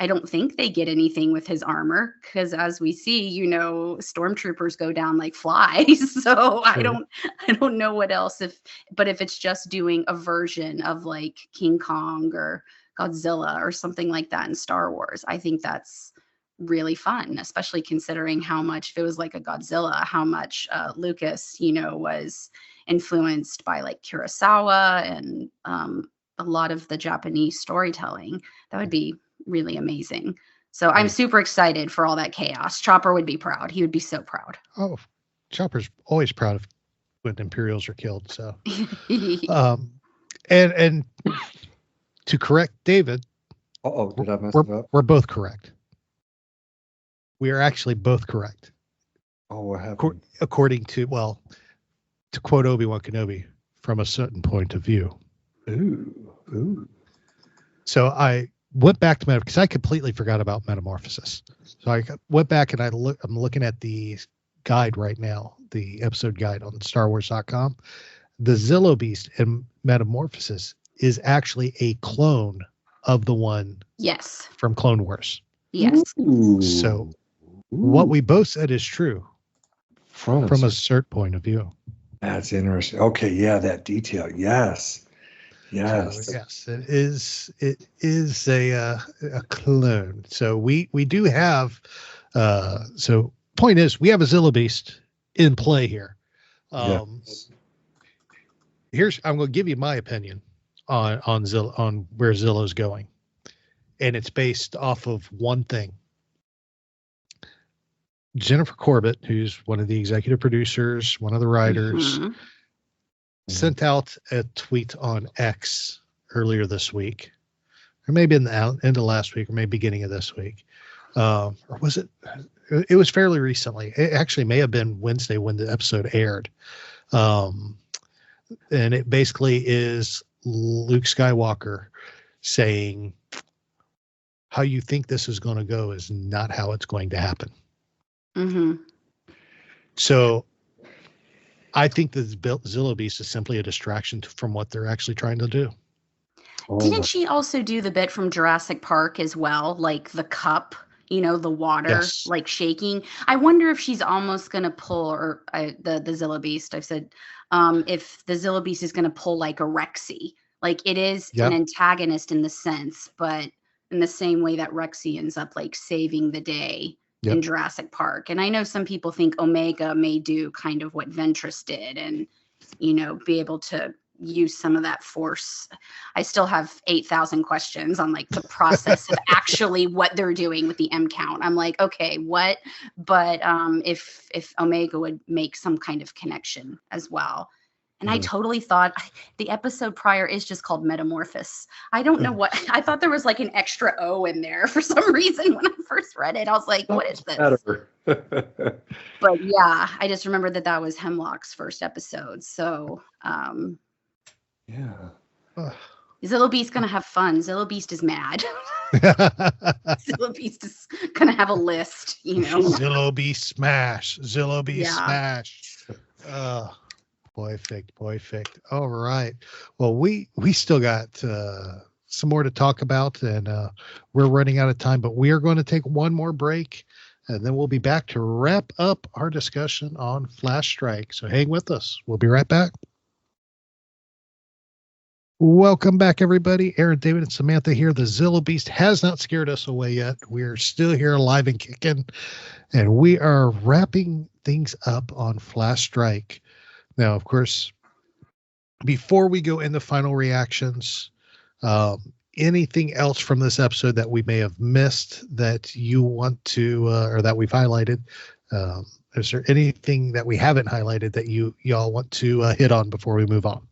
I don't think they get anything with his armor, because as we see, stormtroopers go down like flies. So I don't know what else but if it's just doing a version of like King Kong or Godzilla or something like that in Star Wars, I think that's really fun, especially considering how much, if it was like a Godzilla, how much Lucas, was influenced by like Kurosawa and a lot of the Japanese storytelling. That would be really amazing. So I'm super excited for all that chaos. Chopper would be proud. He would be so proud. Oh, Chopper's always proud of when Imperials are killed. So, and to correct David, did I mess it up? We're both correct. We are actually both correct. Oh, what happened? According to quote Obi-Wan Kenobi, from a certain point of view. Ooh. So I went back to because I completely forgot about Metamorphosis. So I went back and I'm looking at the guide right now, the episode guide on StarWars.com. The Zillo Beast in Metamorphosis is actually a clone of the one from Clone Wars. Yes. Ooh. So what we both said is true from a certain point of view. That's interesting. Okay, yeah, that detail. Yes. So, yes, it is a clone. So we do have so point is we have a Zillo Beast in play here. Yes. I'm going to give you my opinion on where Zillo's going. And it's based off of one thing. Jennifer Corbett, who's one of the executive producers, one of the writers, sent out a tweet on X earlier this week, or maybe in the end of last week, or maybe beginning of this week. Or was it? It was fairly recently. It actually may have been Wednesday when the episode aired. And it basically is Luke Skywalker saying, how you think this is going to go is not how it's going to happen. Mm-hmm. So I think the Zillo Beast is simply a distraction from what they're actually trying to do. Didn't she also do the bit from Jurassic Park as well? Like the cup, the water, like shaking. I wonder if she's almost going to pull, or the Zillo Beast, I've said, if the Zillo Beast is going to pull like a Rexy. Like it is an antagonist in the sense, but in the same way that Rexy ends up like saving the day in Jurassic Park. And I know some people think Omega may do kind of what Ventress did and, be able to use some of that force. I still have 8,000 questions on like the process of actually what they're doing with the M count. I'm like, okay, what? But if Omega would make some kind of connection as well. And I totally thought the episode prior is just called Metamorphosis. I don't know what, I thought there was like an extra O in there for some reason when I first read it. I was like, what is this? But yeah, I just remembered that was Hemlock's first episode. So, Zillo Beast's going to have fun. Zillo Beast is mad. Zillo Beast is going to have a list, Zillo Beast smash. Zillo Beast smash. Perfect. All right. Well, we still got some more to talk about, and we're running out of time, but we are going to take one more break. and then we'll be back to wrap up our discussion on Flash Strike. So hang with us. We'll be right back. Welcome back, everybody. Aaron, David, and Samantha here. The Zillo Beast has not scared us away yet. We're still here alive and kicking, and we are wrapping things up on Flash Strike. Now, of course, before we go into final reactions, anything else from this episode that we may have missed that you want to, or that we've highlighted? Is there anything that we haven't highlighted that y'all want to hit on before we move on?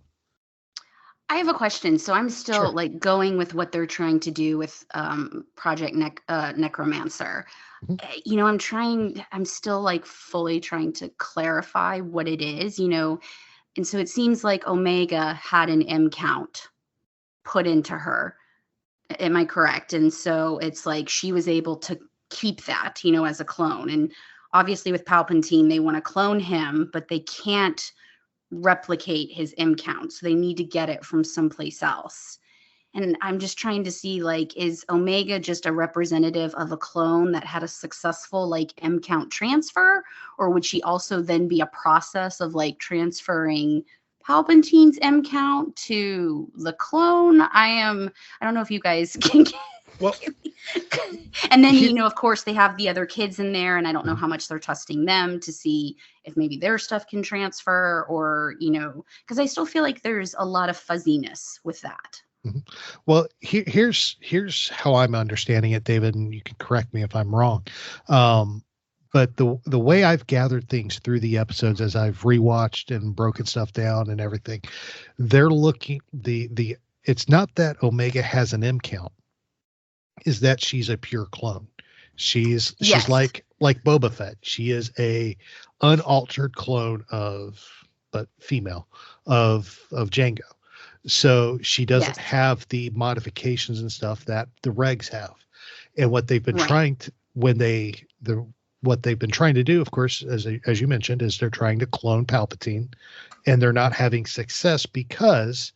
I have a question. So I'm still like going with what they're trying to do with Project Necromancer. You know, I'm still like fully trying to clarify what it is, you know. And so it seems like Omega had an M count put into her. Am I correct? And so it's like she was able to keep that, you know, as a clone. And obviously with Palpatine, they want to clone him, but they can't replicate his M count. So they need to get it from someplace else. And I'm just trying to see, like, is Omega just a representative of a clone that had a successful like M count transfer? Or would she also then be a process of like transferring Palpatine's M count to the clone? I don't know if you guys can get and then, you know, of course, they have the other kids in there, and I don't know how much they're testing them to see if maybe their stuff can transfer, or, you know, because I still feel like there's a lot of fuzziness with that. Well, here's how I'm understanding it, David, and you can correct me if I'm wrong. But the way I've gathered things through the episodes as I've rewatched and broken stuff down and everything, they're looking it's not that Omega has an M count, is that she's a pure clone. She's like Boba Fett. She is a unaltered clone but female of Jango. So she doesn't have the modifications and stuff that the regs have. And what they've been trying to, what they've been trying to do, of course, as you mentioned, is they're trying to clone Palpatine, and they're not having success because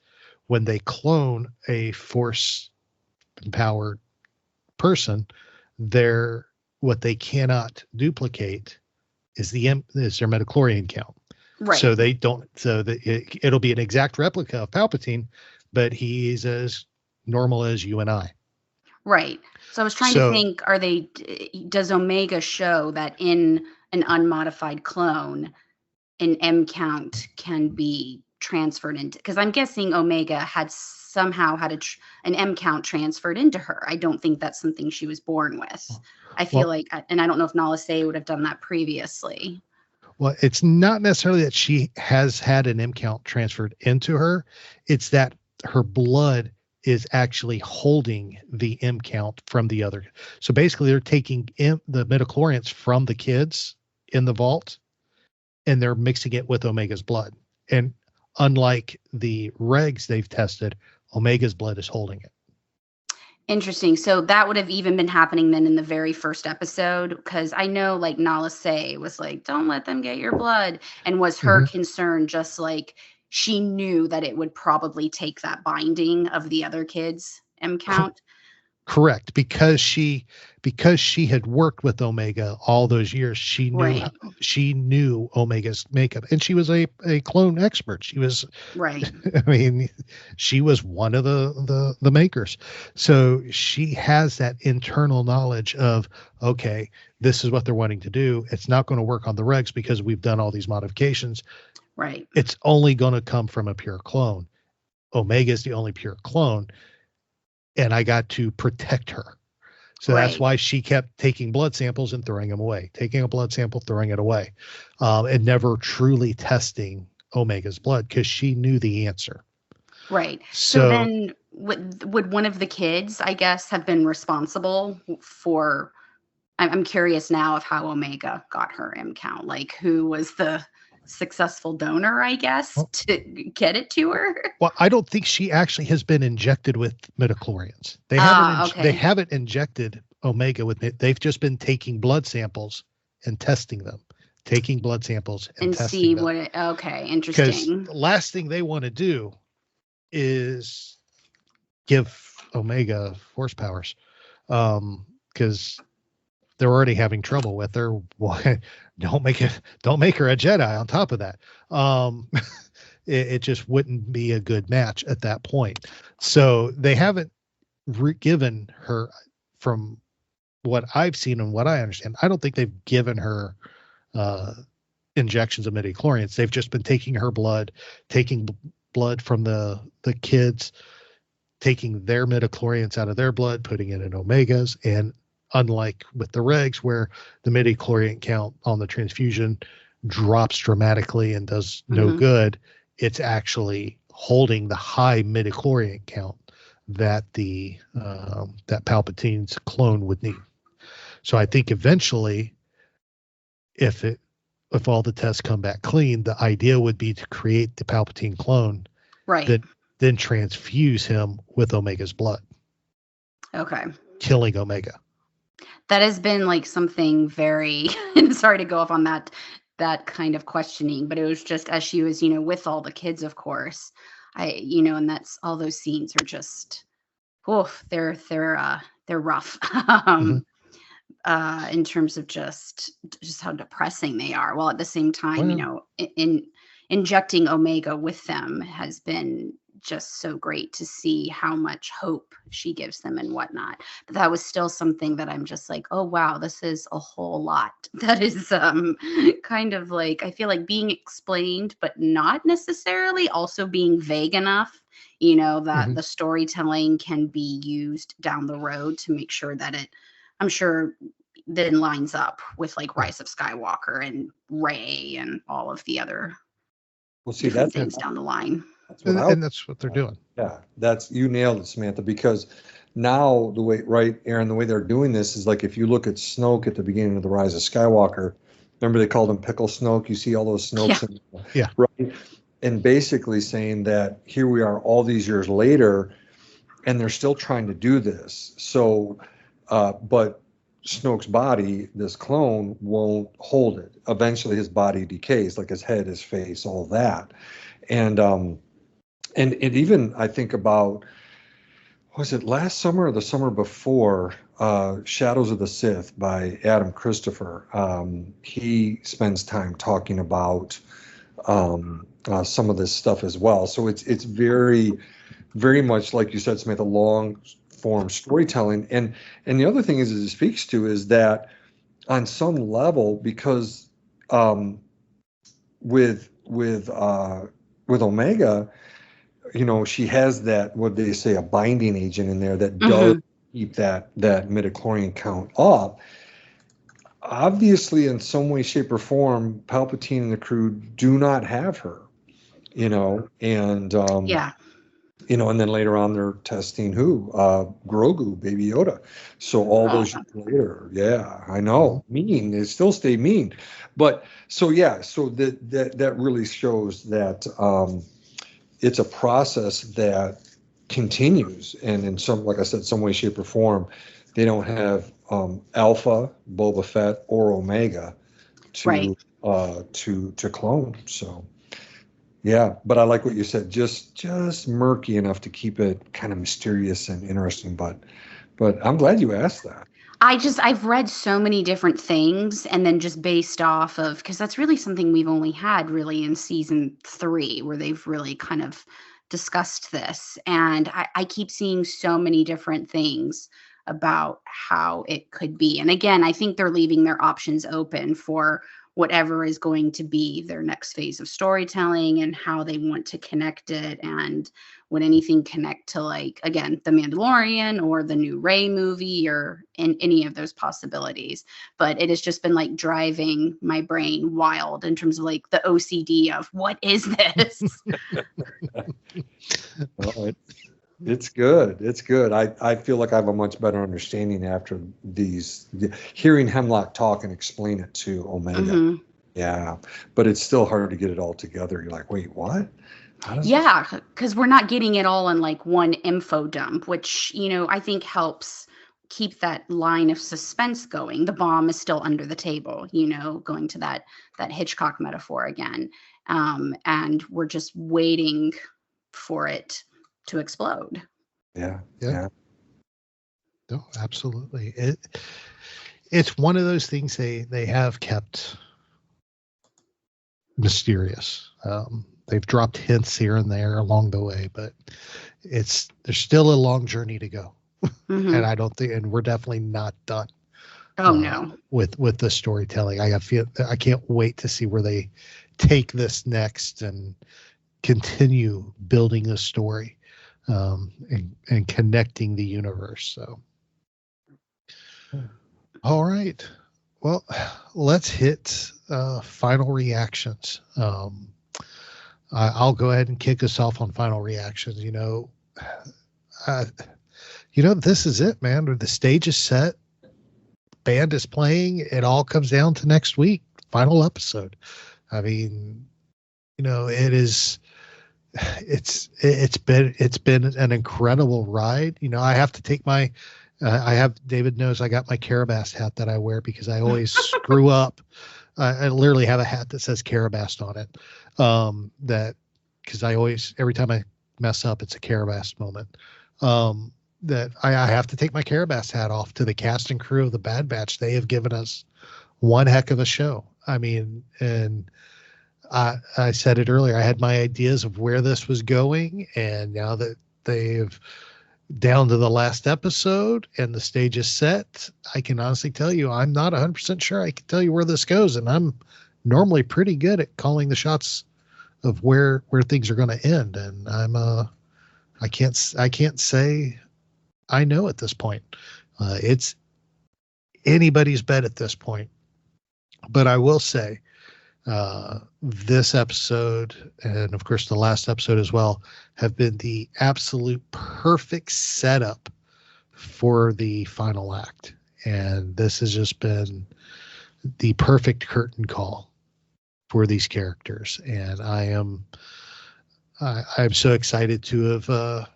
when they clone a force empowered person, what they cannot duplicate is their midichlorian count. Right. So they don't. So it'll be an exact replica of Palpatine, but he's as normal as you and I. Right. So I was trying to think: does Omega show that in an unmodified clone, an M count can be transferred into? Because I'm guessing Omega had somehow had an M count transferred into her. I don't think that's something she was born with. I feel like, and I don't know if Nala Se would have done that previously. Well, it's not necessarily that she has had an M count transferred into her. It's that her blood is actually holding the M count from the other. So basically they're taking the midichlorians from the kids in the vault, and they're mixing it with Omega's blood. And unlike the regs they've tested, Omega's blood is holding it. Interesting. So that would have even been happening then in the very first episode, because I know like Nala Se was like, don't let them get your blood. And was her concern just like she knew that it would probably take that binding of the other kids' M count? Correct. Because she had worked with Omega all those years, she knew Omega's makeup, and she was a clone expert. She was I mean, she was one of the makers. So she has that internal knowledge of, okay, this is what they're wanting to do. It's not going to work on the regs because we've done all these modifications. Right. It's only going to come from a pure clone. Omega is the only pure clone. And I got to protect her. So that's why she kept taking blood samples and throwing them away, taking a blood sample, throwing it away, and never truly testing Omega's blood because she knew the answer. Right. So then would one of the kids, I guess, have been responsible for, I'm curious now of how Omega got her M count, like who was the successful donor, I guess, to get it to her? Well, I don't think she actually has been injected with midichlorians. They haven't injected Omega with it. They've just been taking blood samples and testing them, taking blood samples and testing see them. what it, okay, interesting. Because the last thing they want to do is give Omega force powers, because they're already having trouble with her. Why don't make her a Jedi on top of that. It just wouldn't be a good match at that point. So they haven't given her, from what I've seen and what I understand, I don't think they've given her injections of midichlorians. They've just been taking her blood, taking blood from the kids, taking their midichlorians out of their blood, putting it in omegas. And unlike with the regs, where the midichlorian count on the transfusion drops dramatically and does no good, it's actually holding the high midichlorian count that that Palpatine's clone would need. So I think eventually, if all the tests come back clean, the idea would be to create the Palpatine clone, Right. that then transfuse him with Omega's blood. Okay. Killing Omega. That has been like something very, sorry to go off on that kind of questioning, but it was just as she was, with all the kids, of course, and that's, all those scenes are just, they're rough. In terms of just how depressing they are. While at the same time, in injecting Omega with them has been just so great to see how much hope she gives them and whatnot. But that was still something that I'm just like, oh wow, this is a whole lot. That is kind of like, I feel like being explained, but not necessarily also being vague enough, that the storytelling can be used down the road to make sure that it, I'm sure, then lines up with like Rise of Skywalker and Rey and all of the other different things down the line. That's what they're doing. Yeah, you nailed it, Samantha, because now the way they're doing this is like, if you look at Snoke at the beginning of the Rise of Skywalker, remember they called him Pickle Snoke? You see all those Snokes. Yeah. Right. And basically saying that here we are all these years later, and they're still trying to do this. So, but Snoke's body, this clone, won't hold it. Eventually his body decays, like his head, his face, all that. And it even, I think about, was it last summer or the summer before, Shadows of the Sith by Adam Christopher. He spends time talking about some of this stuff as well. So it's very, very much, like you said, Samantha, long form storytelling. And the other thing is, it speaks to is that on some level, because with Omega, she has that, what they say, a binding agent in there that does keep that midichlorian count up. Obviously, in some way, shape, or form, Palpatine and the crew do not have her, and and then later on they're testing Grogu, Baby Yoda. So all those years later, I know, mean, they still stay mean, but so that really shows that it's a process that continues, and in some, like I said, some way, shape, or form, they don't have Alpha, Boba Fett, or Omega to clone. So yeah, but I like what you said, just murky enough to keep it kind of mysterious and interesting. But I'm glad you asked that. I've read so many different things, and then just based off of, because that's really something we've only had really in season 3, where they've really kind of discussed this. And I keep seeing so many different things about how it could be. And again, I think they're leaving their options open for whatever is going to be their next phase of storytelling and how they want to connect it, and would anything connect to, like, again, The Mandalorian or the new Rey movie, or in any of those possibilities. But it has just been like driving my brain wild in terms of like the OCD of what is this? Well, it's good. It's good. I feel like I have a much better understanding after hearing Hemlock talk and explain it to Omega. Yeah, but it's still hard to get it all together. You're like, wait, what? Because we're not getting it all in like one info dump, which, I think helps keep that line of suspense going. The bomb is still under the table, going to that Hitchcock metaphor again. And we're just waiting for it to explode. Yeah. No, absolutely. it's one of those things they have kept mysterious. They've dropped hints here and there along the way, but there's still a long journey to go. Mhm. And I don't think, and we're definitely not done. Oh no. With the storytelling. I can't wait to see where they take this next and continue building the story, and connecting the universe. So, all right. Well, let's hit final reactions. I'll go ahead and kick us off on final reactions. This is it, man. The stage is set, band is playing. It all comes down to next week, final episode. I mean, it's been an incredible ride. I have to take my David knows I got my Carabast hat that I wear because I always screw up. I literally have a hat that says Carabast on it. Because every time I mess up, it's a Carabast moment. That I have to take my Carabast hat off to the cast and crew of the Bad Batch. They have given us one heck of a show. I mean, and I said it earlier, I had my ideas of where this was going, and now that they've down to the last episode and the stage is set, I can honestly tell you I'm not 100% sure I can tell you where this goes, and I'm normally pretty good at calling the shots of where things are going to end, and I can't say I know at this point. It's anybody's bet at this point, but I will say this episode, and of course the last episode as well, have been the absolute perfect setup for the final act. And this has just been the perfect curtain call for these characters. And I'm so excited to have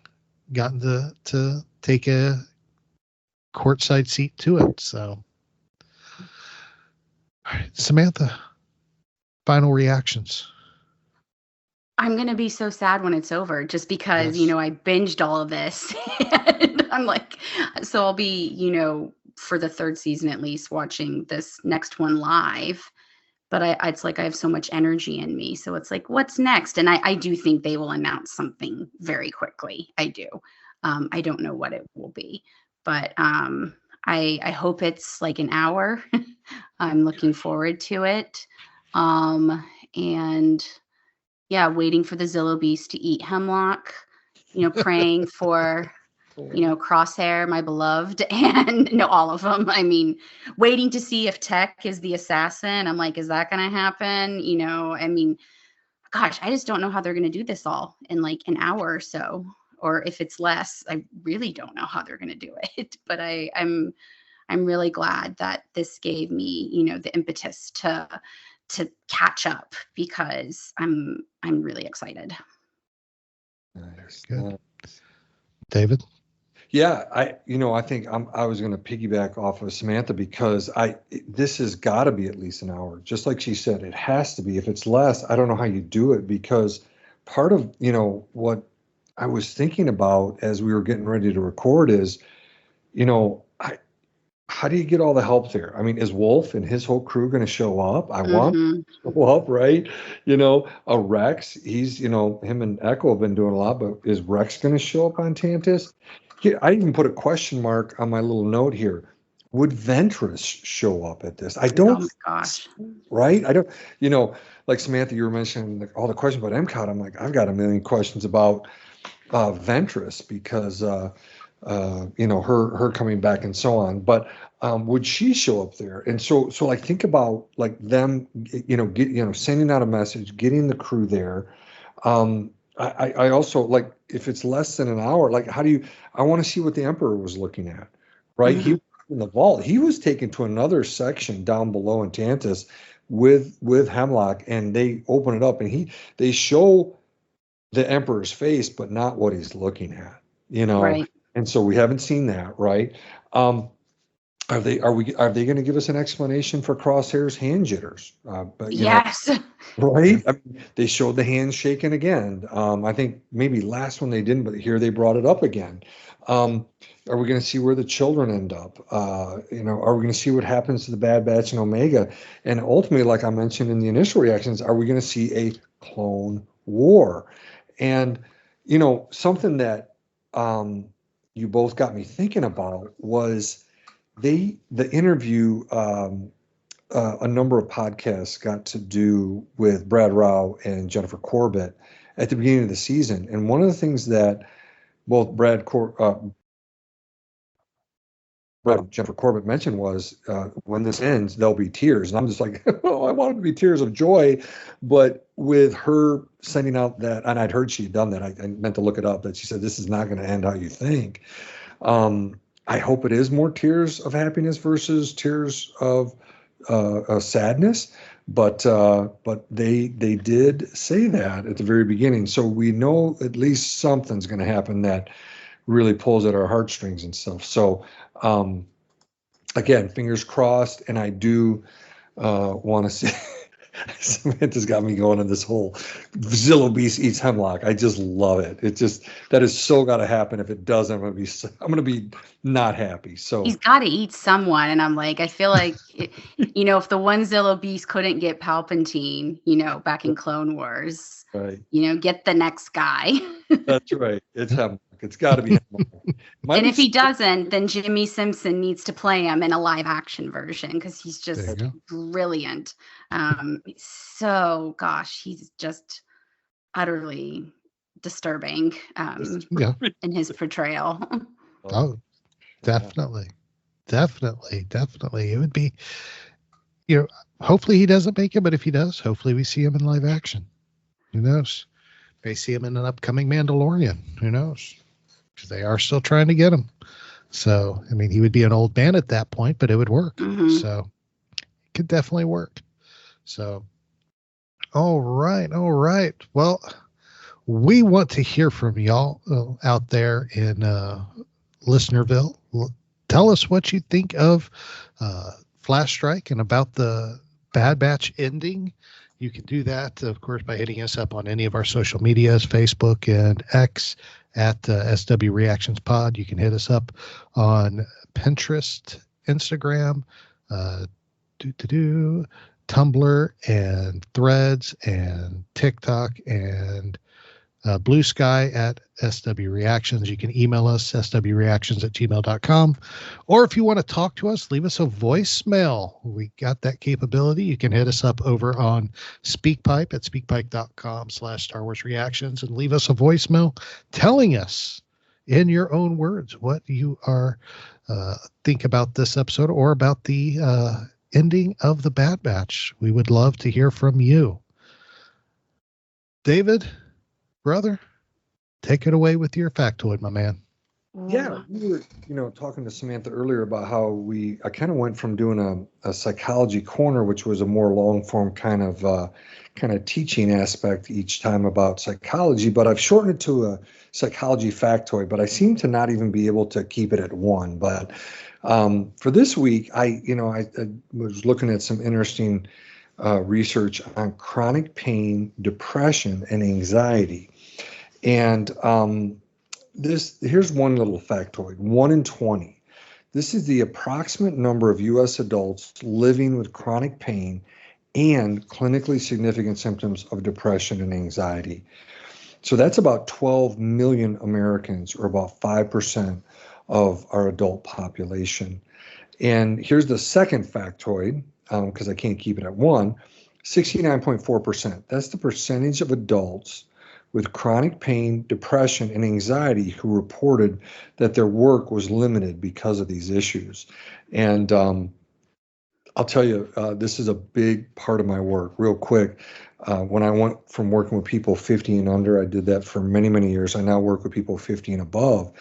gotten to take a courtside seat to it. So, all right, Samantha, final reactions. I'm going to be so sad when it's over just because, Yes. I binged all of this and I'm like, so I'll be, for the third season at least watching this next one live, but it's like I have so much energy in me. So it's like, what's next? And I do think they will announce something very quickly. I do. I don't know what it will be, but I hope it's like an hour. I'm looking forward to it. And yeah, waiting for the Zillo Beast to eat Hemlock, praying for, Crosshair, my beloved, and all of them. I mean, waiting to see if Tech is the assassin. I'm like, is that going to happen? I mean, gosh, I just don't know how they're going to do this all in like an hour or so, or if it's less. I really don't know how they're going to do it, but I'm really glad that this gave me, the impetus to catch up because I'm really excited. Nice. Good. David? Yeah, I think I was going to piggyback off of Samantha because this has got to be at least an hour. Just like she said, it has to be. If it's less, I don't know how you do it, because part of, what I was thinking about as we were getting ready to record is, how do you get all the help there? I mean, is Wolf and his whole crew going to show up? I want them to show up, right? A Rex, he's, him and Echo have been doing a lot, but is Rex going to show up on Tantus? I even put a question mark on my little note here. Would Ventress show up at this? I don't. Oh my gosh. Right? I don't, like Samantha, you were mentioning all the questions about MCOT. I'm like, I've got a million questions about Ventress because, her coming back and so on. But would she show up there? And so like think about like them, sending out a message, getting the crew there. I also like if it's less than an hour, like I want to see what the Emperor was looking at, right? He was in the vault. He was taken to another section down below in Tantus with Hemlock, and they open it up and they show the Emperor's face, but not what he's looking at, Right. And so we haven't seen that, right? Are they going to give us an explanation for Crosshair's hand jitters? But Yes. right? I mean, they showed the hands shaking again. I think maybe last one they didn't, but here they brought it up again. Are we going to see where the children end up? Are we going to see what happens to the Bad Batch and Omega? And ultimately, like I mentioned in the initial reactions, are we going to see a clone war? And something that you both got me thinking about was the interview. A number of podcasts got to do with Brad Rao and Jennifer Corbett at the beginning of the season. And one of the things that both Jennifer Corbett mentioned was when this ends, there'll be tears. And I'm just like, oh, I want it to be tears of joy. But with her sending out that, and I'd heard she'd done that, I meant to look it up, that she said, this is not going to end how you think. I hope it is more tears of happiness versus tears of sadness, but they did say that at the very beginning, so we know at least something's going to happen that really pulls at our heartstrings and stuff. So again, fingers crossed, and I do want to see. Samantha's got me going in this whole Zillo Beast eats hemlock. I just love it. That is so got to happen. If it doesn't, I'm gonna be not happy. So he's got to eat someone, and I'm like, I feel like, if the one Zillo Beast couldn't get Palpatine, back in Clone Wars, right? Get the next guy. That's right. It's hemlock. It's got to be hemlock. And if he doesn't, then Jimmy Simpson needs to play him in a live action version because he's just brilliant. So gosh, he's just utterly disturbing in his portrayal. Oh, definitely. It would be, hopefully he doesn't make it, but if he does, hopefully we see him in live action. Who knows? May see him in an upcoming Mandalorian. Who knows? Because they are still trying to get him. So, I mean, he would be an old man at that point, but it would work. Mm-hmm. So it could definitely work. So, all right. Well, we want to hear from y'all out there in Listenerville. Tell us what you think of Flash Strike and about the Bad Batch ending. You can do that, of course, by hitting us up on any of our social medias, Facebook and X at SW Reactions Pod. You can hit us up on Pinterest, Instagram, Tumblr, and Threads, and TikTok, and Blue Sky at SW Reactions. You can email us, swreactions@gmail.com. Or if you want to talk to us, leave us a voicemail. We got that capability. You can hit us up over on SpeakPipe at speakpipe.com/Star Wars Reactions and leave us a voicemail telling us in your own words what you are think about this episode or about the ending of the Bad Batch. We would love to hear from you. David, brother, take it away with your factoid, my man. Yeah, we were, talking to Samantha earlier about how I kind of went from doing a psychology corner, which was a more long form kind of teaching aspect each time about psychology, but I've shortened it to a psychology factoid. But I seem to not even be able to keep it at one. But for this week, I was looking at some interesting research on chronic pain, depression, and anxiety. And here's one little factoid: 1 in 20. This is the approximate number of U.S. adults living with chronic pain and clinically significant symptoms of depression and anxiety. So that's about 12 million Americans, or about 5% of our adult population. And here's the second factoid, because I can't keep it at one: 69.4%. That's the percentage of adults with chronic pain, depression, and anxiety who reported that their work was limited because of these issues. And I'll tell you, this is a big part of my work. Real quick, when I went from working with people 50 and under, I did that for many, many years. I now work with people 50 and above.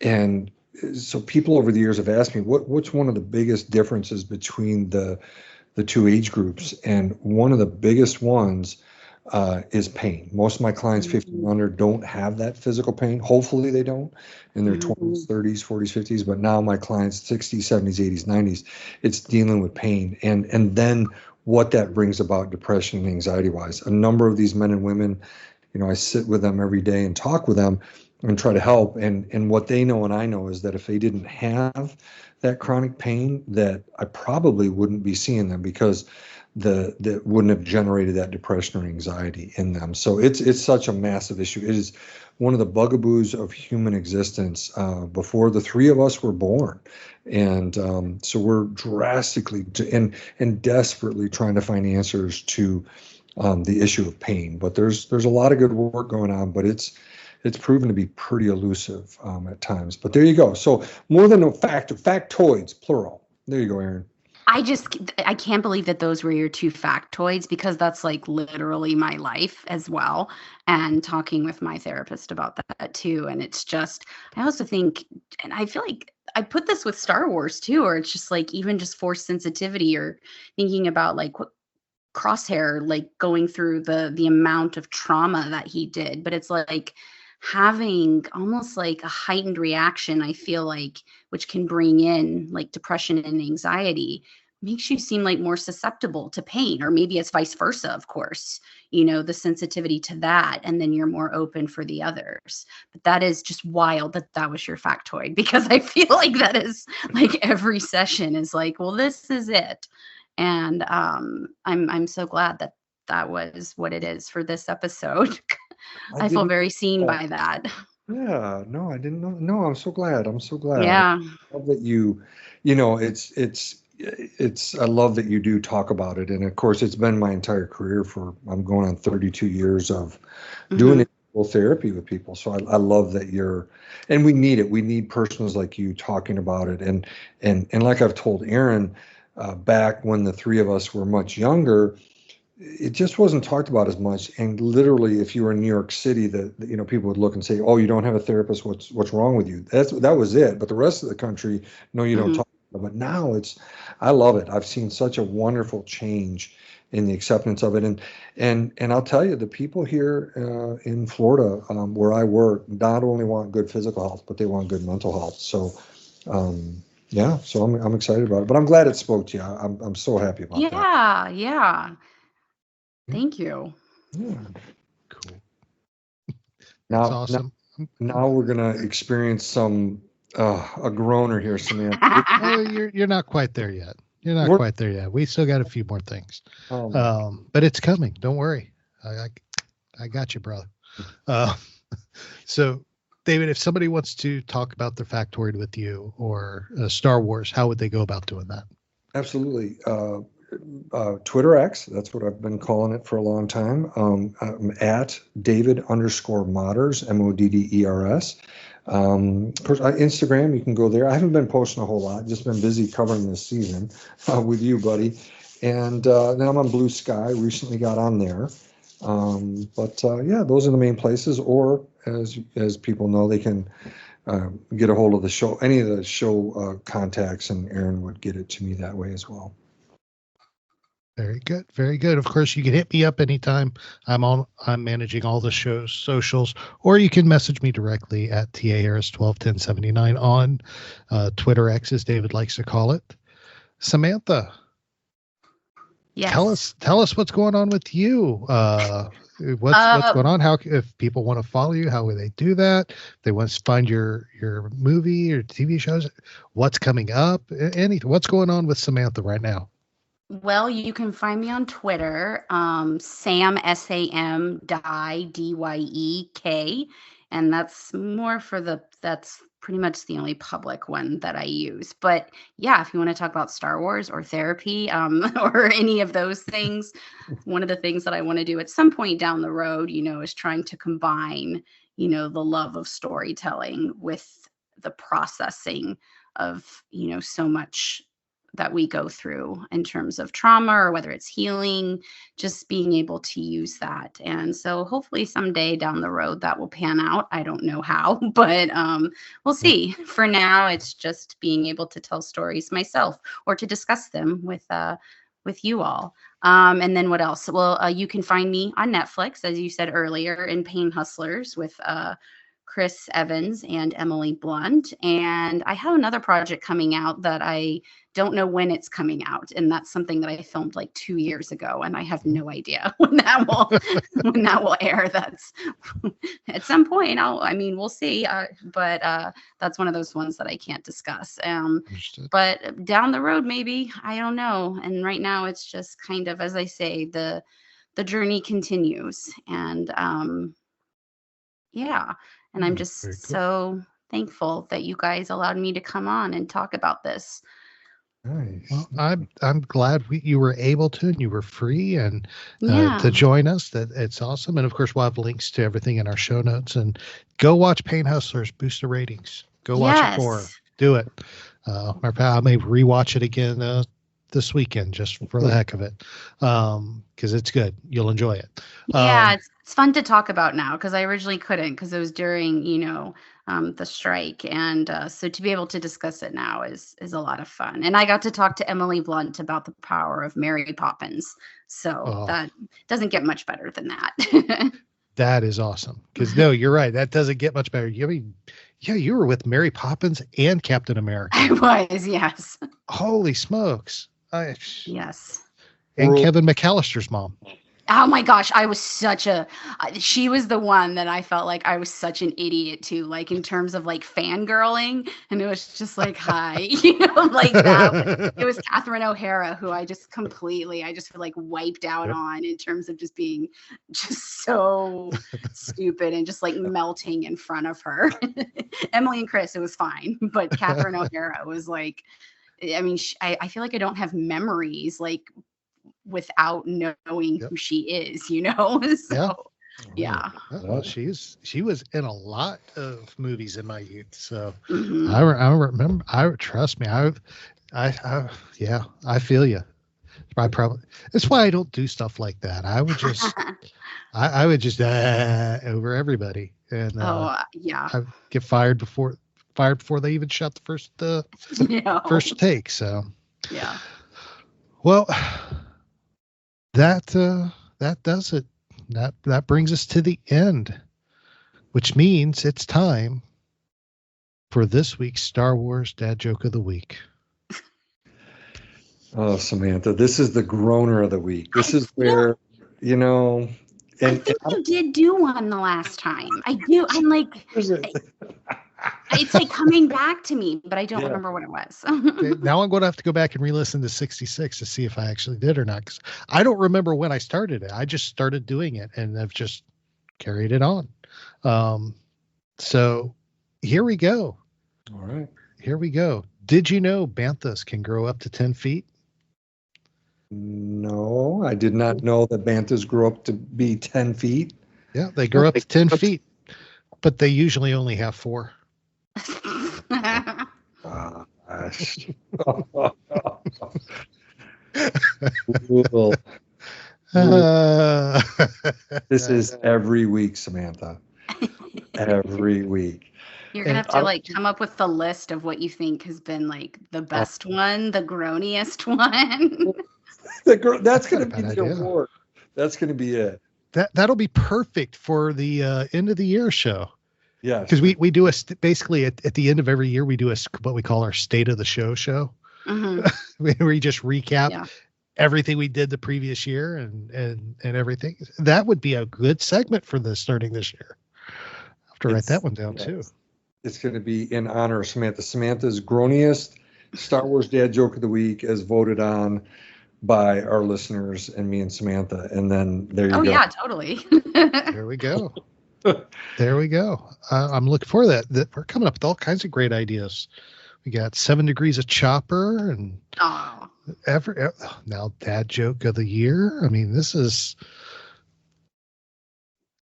And so people over the years have asked me, what's one of the biggest differences between the two age groups? And one of the biggest ones is pain. Most of my clients 50 and under don't have that physical pain. Hopefully they don't in their 20s, 30s, 40s, 50s. But now my clients 60s, 70s, 80s, 90s, it's dealing with pain. And then what that brings about depression and anxiety wise. A number of these men and women, I sit with them every day and talk with them and try to help. And what they know and I know is that if they didn't have that chronic pain, that I probably wouldn't be seeing them, because that wouldn't have generated that depression or anxiety in them. So it's such a massive issue. It is one of the bugaboos of human existence before the three of us were born. And so we're drastically and desperately trying to find answers to the issue of pain. But there's a lot of good work going on, but it's proven to be pretty elusive at times. But there you go. So more than a factoids, plural. There you go, Aaron. I can't believe that those were your two factoids, because that's like literally my life as well. And talking with my therapist about that too. And it's just, I also think, and I feel like I put this with Star Wars too, or it's just like even just force sensitivity, or thinking about like what Crosshair, like going through the amount of trauma that he did. But it's like having almost like a heightened reaction, I feel like, which can bring in like depression and anxiety, makes you seem like more susceptible to pain. Or maybe it's vice versa, of course, the sensitivity to that, and then you're more open for the others. But that is just wild that was your factoid, because I feel like that is like every session is like, well, this is it. And I'm so glad that was what it is for this episode. I feel very seen by that. Yeah, no, I didn't know. No, I'm so glad. Yeah. I love that I love that you do talk about it. And of course, it's been my entire career I'm going on 32 years of doing therapy with people. So I love that and we need it. We need personals like you talking about it. And like I've told Aaron, back when the three of us were much younger, it just wasn't talked about as much. And literally, if you were in New York City, people would look and say, "Oh, you don't have a therapist. What's wrong with you?" That was it. But the rest of the country, no, you don't talk about it. But now I love it. I've seen such a wonderful change in the acceptance of it. And I'll tell you, the people here in Florida, where I work, not only want good physical health, but they want good mental health. So, yeah, so I'm excited about it. But I'm glad it spoke to you. I'm so happy about that. Yeah. Thank you. Yeah. Cool. That's awesome. Now we're gonna experience some a groaner here, Samantha. Oh, you're not quite there yet. Quite there yet. We still got a few more things. But it's coming. Don't worry. I got you, brother. So, David, if somebody wants to talk about their factoid with you or Star Wars, how would they go about doing that? Absolutely. Twitter X, that's what I've been calling it for a long time. I'm at David_Modders, MODDERS. Of course, Instagram, you can go there. I haven't been posting a whole lot, just been busy covering this season with you, buddy. And then I'm on Blue Sky, recently got on there. But those are the main places. Or as people know, they can get a hold of the show, any of the show contacts, and Aaron would get it to me that way as well. Very good. Very good. Of course, you can hit me up anytime. I'm managing all the show's socials, or you can message me directly at TAHarris121079 on Twitter X, as David likes to call it. Samantha. Yes. Tell us what's going on with you. What's going on? How, if people want to follow you, how would they do that? If they want to find your movie or TV shows, what's coming up? Anything? What's going on with Samantha right now? Well, you can find me on Twitter, Sam, SAM, DYEK, and that's pretty much the only public one that I use. But yeah, if you want to talk about Star Wars or therapy, or any of those things, one of the things that I want to do at some point down the road, is trying to combine, the love of storytelling with the processing of, so much that we go through in terms of trauma, or whether it's healing, just being able to use that. And so hopefully someday down the road that will pan out. I don't know how, but we'll see. For now, it's just being able to tell stories myself, or to discuss them with you all. And then what else? Well, you can find me on Netflix, as you said earlier, in Pain Hustlers with Chris Evans and Emily Blunt. And I have another project coming out that I don't know when it's coming out. And that's something that I filmed like 2 years ago. And I have no idea when that will air. That's at some point. We'll see. But that's one of those ones that I can't discuss. But down the road, maybe, I don't know. And right now it's just kind of, as I say, the journey continues. And yeah. And I'm just so thankful that you guys allowed me to come on and talk about this. Nice. Well, I'm glad you were able to, and you were free and to join us. That it's awesome. And of course, we'll have links to everything in our show notes. And go watch Pain Hustlers, boost the ratings. Go watch it more. Do it. I may rewatch it again this weekend just for the heck of it, because it's good. You'll enjoy it. Yeah, it's fun to talk about now, because I originally couldn't, because it was during the strike, and so to be able to discuss it now is a lot of fun. And I got to talk to Emily Blunt about the power of Mary Poppins, so that doesn't get much better than that. That is awesome, because no, you're right, that doesn't get much better. You were with Mary Poppins and Captain America. I was, yes. Holy smokes. Yes. And Kevin McAllister's mom. Oh my gosh, she was the one that I felt like I was such an idiot to, like, in terms of like fangirling. And it was just like, hi, like that. It was Catherine O'Hara, who I just feel like wiped out on, in terms of just being just so stupid and just like melting in front of her. Emily and Chris, it was fine. But Catherine O'Hara was like, I feel like I don't have memories like without knowing who she is, So yeah. Well, she was in a lot of movies in my youth, so I remember. Trust me, I feel you. That's why I don't do stuff like that. I would just I would just over everybody, and I get fired before they even shot the first take. So yeah. Well, that does it. That brings us to the end, which means it's time for this week's Star Wars Dad Joke of the Week. Oh, Samantha, this is the groaner of the week. This is where, and I think you did do one the last time. I do. I'm like, it's like coming back to me, but I don't remember what it was. Okay, now I'm going to have to go back and re-listen to 66 to see if I actually did or not, because I don't remember when I started it. I just started doing it, and I've just carried it on. So here we go. All right. Here we go. Did you know banthas can grow up to 10 feet? No, I did not know that banthas grow up to be 10 feet. Yeah, they grow up to 10 feet, but they usually only have 4. This is every week, Samantha. Every week. You're gonna have to come up with the list of what you think has been like the best one, the groaniest one. That's gonna be the award. That's gonna be it. That'll be perfect for the end of the year show. Yeah, because we do basically at the end of every year we do what we call our state of the show. Mm-hmm. Where we just recap everything we did the previous year and everything. That would be a good segment for starting this year. I have to write that one down too. It's going to be in honor of Samantha. Samantha's groaniest Star Wars Dad Joke of the Week, as voted on by our listeners and me and Samantha. And then there you go. Oh yeah, totally. There we go. There we go. I'm looking for that. We're coming up with all kinds of great ideas. We got 7 Degrees of Chopper and now Dad Joke of the Year. I mean, this is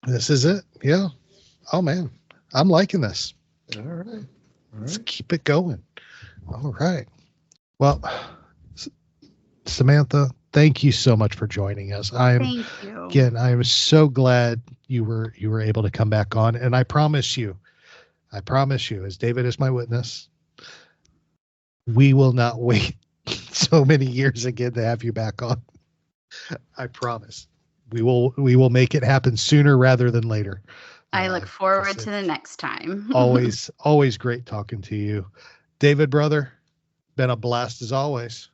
it. Yeah. Oh man, I'm liking this. All right. Let's keep it going. All right. Well, Samantha, thank you so much for joining us. Thank you. Again, I am so glad you were able to come back on. And I promise you, as David is my witness, we will not wait so many years again to have you back on. I promise. We will make it happen sooner rather than later. I look forward to the next time. always great talking to you. David, brother, been a blast as always.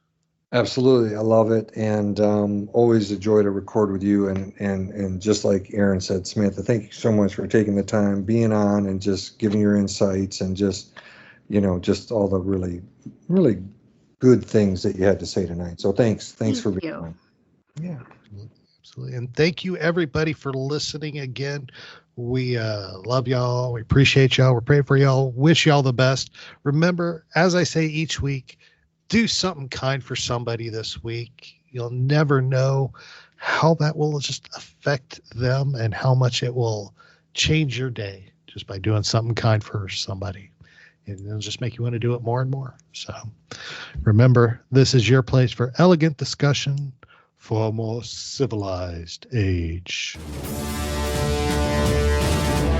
Absolutely. I love it. And always a joy to record with you. And just like Aaron said, Samantha, thank you so much for taking the time, being on and just giving your insights and just, just all the really, really good things that you had to say tonight. So thanks for being on. Yeah. Absolutely. And thank you everybody for listening again. We love y'all. We appreciate y'all. We're praying for y'all. Wish y'all the best. Remember, as I say each week, do something kind for somebody this week. You'll never know how that will just affect them and how much it will change your day just by doing something kind for somebody. And it'll just make you want to do it more and more. So remember, this is your place for elegant discussion for a more civilized age.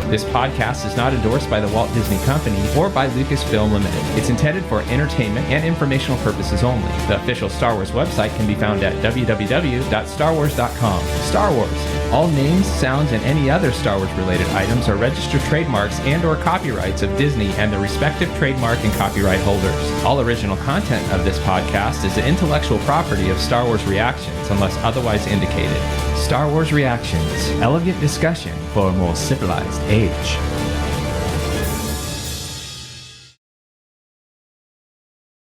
This podcast is not endorsed by the Walt Disney Company or by Lucasfilm Limited. It's intended for entertainment and informational purposes only. The official Star Wars website can be found at www.starwars.com. Star Wars. All names, sounds, and any other Star Wars related items are registered trademarks and or copyrights of Disney and the respective trademark and copyright holders. All original content of this podcast is the intellectual property of Star Wars Reactions unless otherwise indicated. Star Wars Reactions. Elegant discussion for a more civilized age.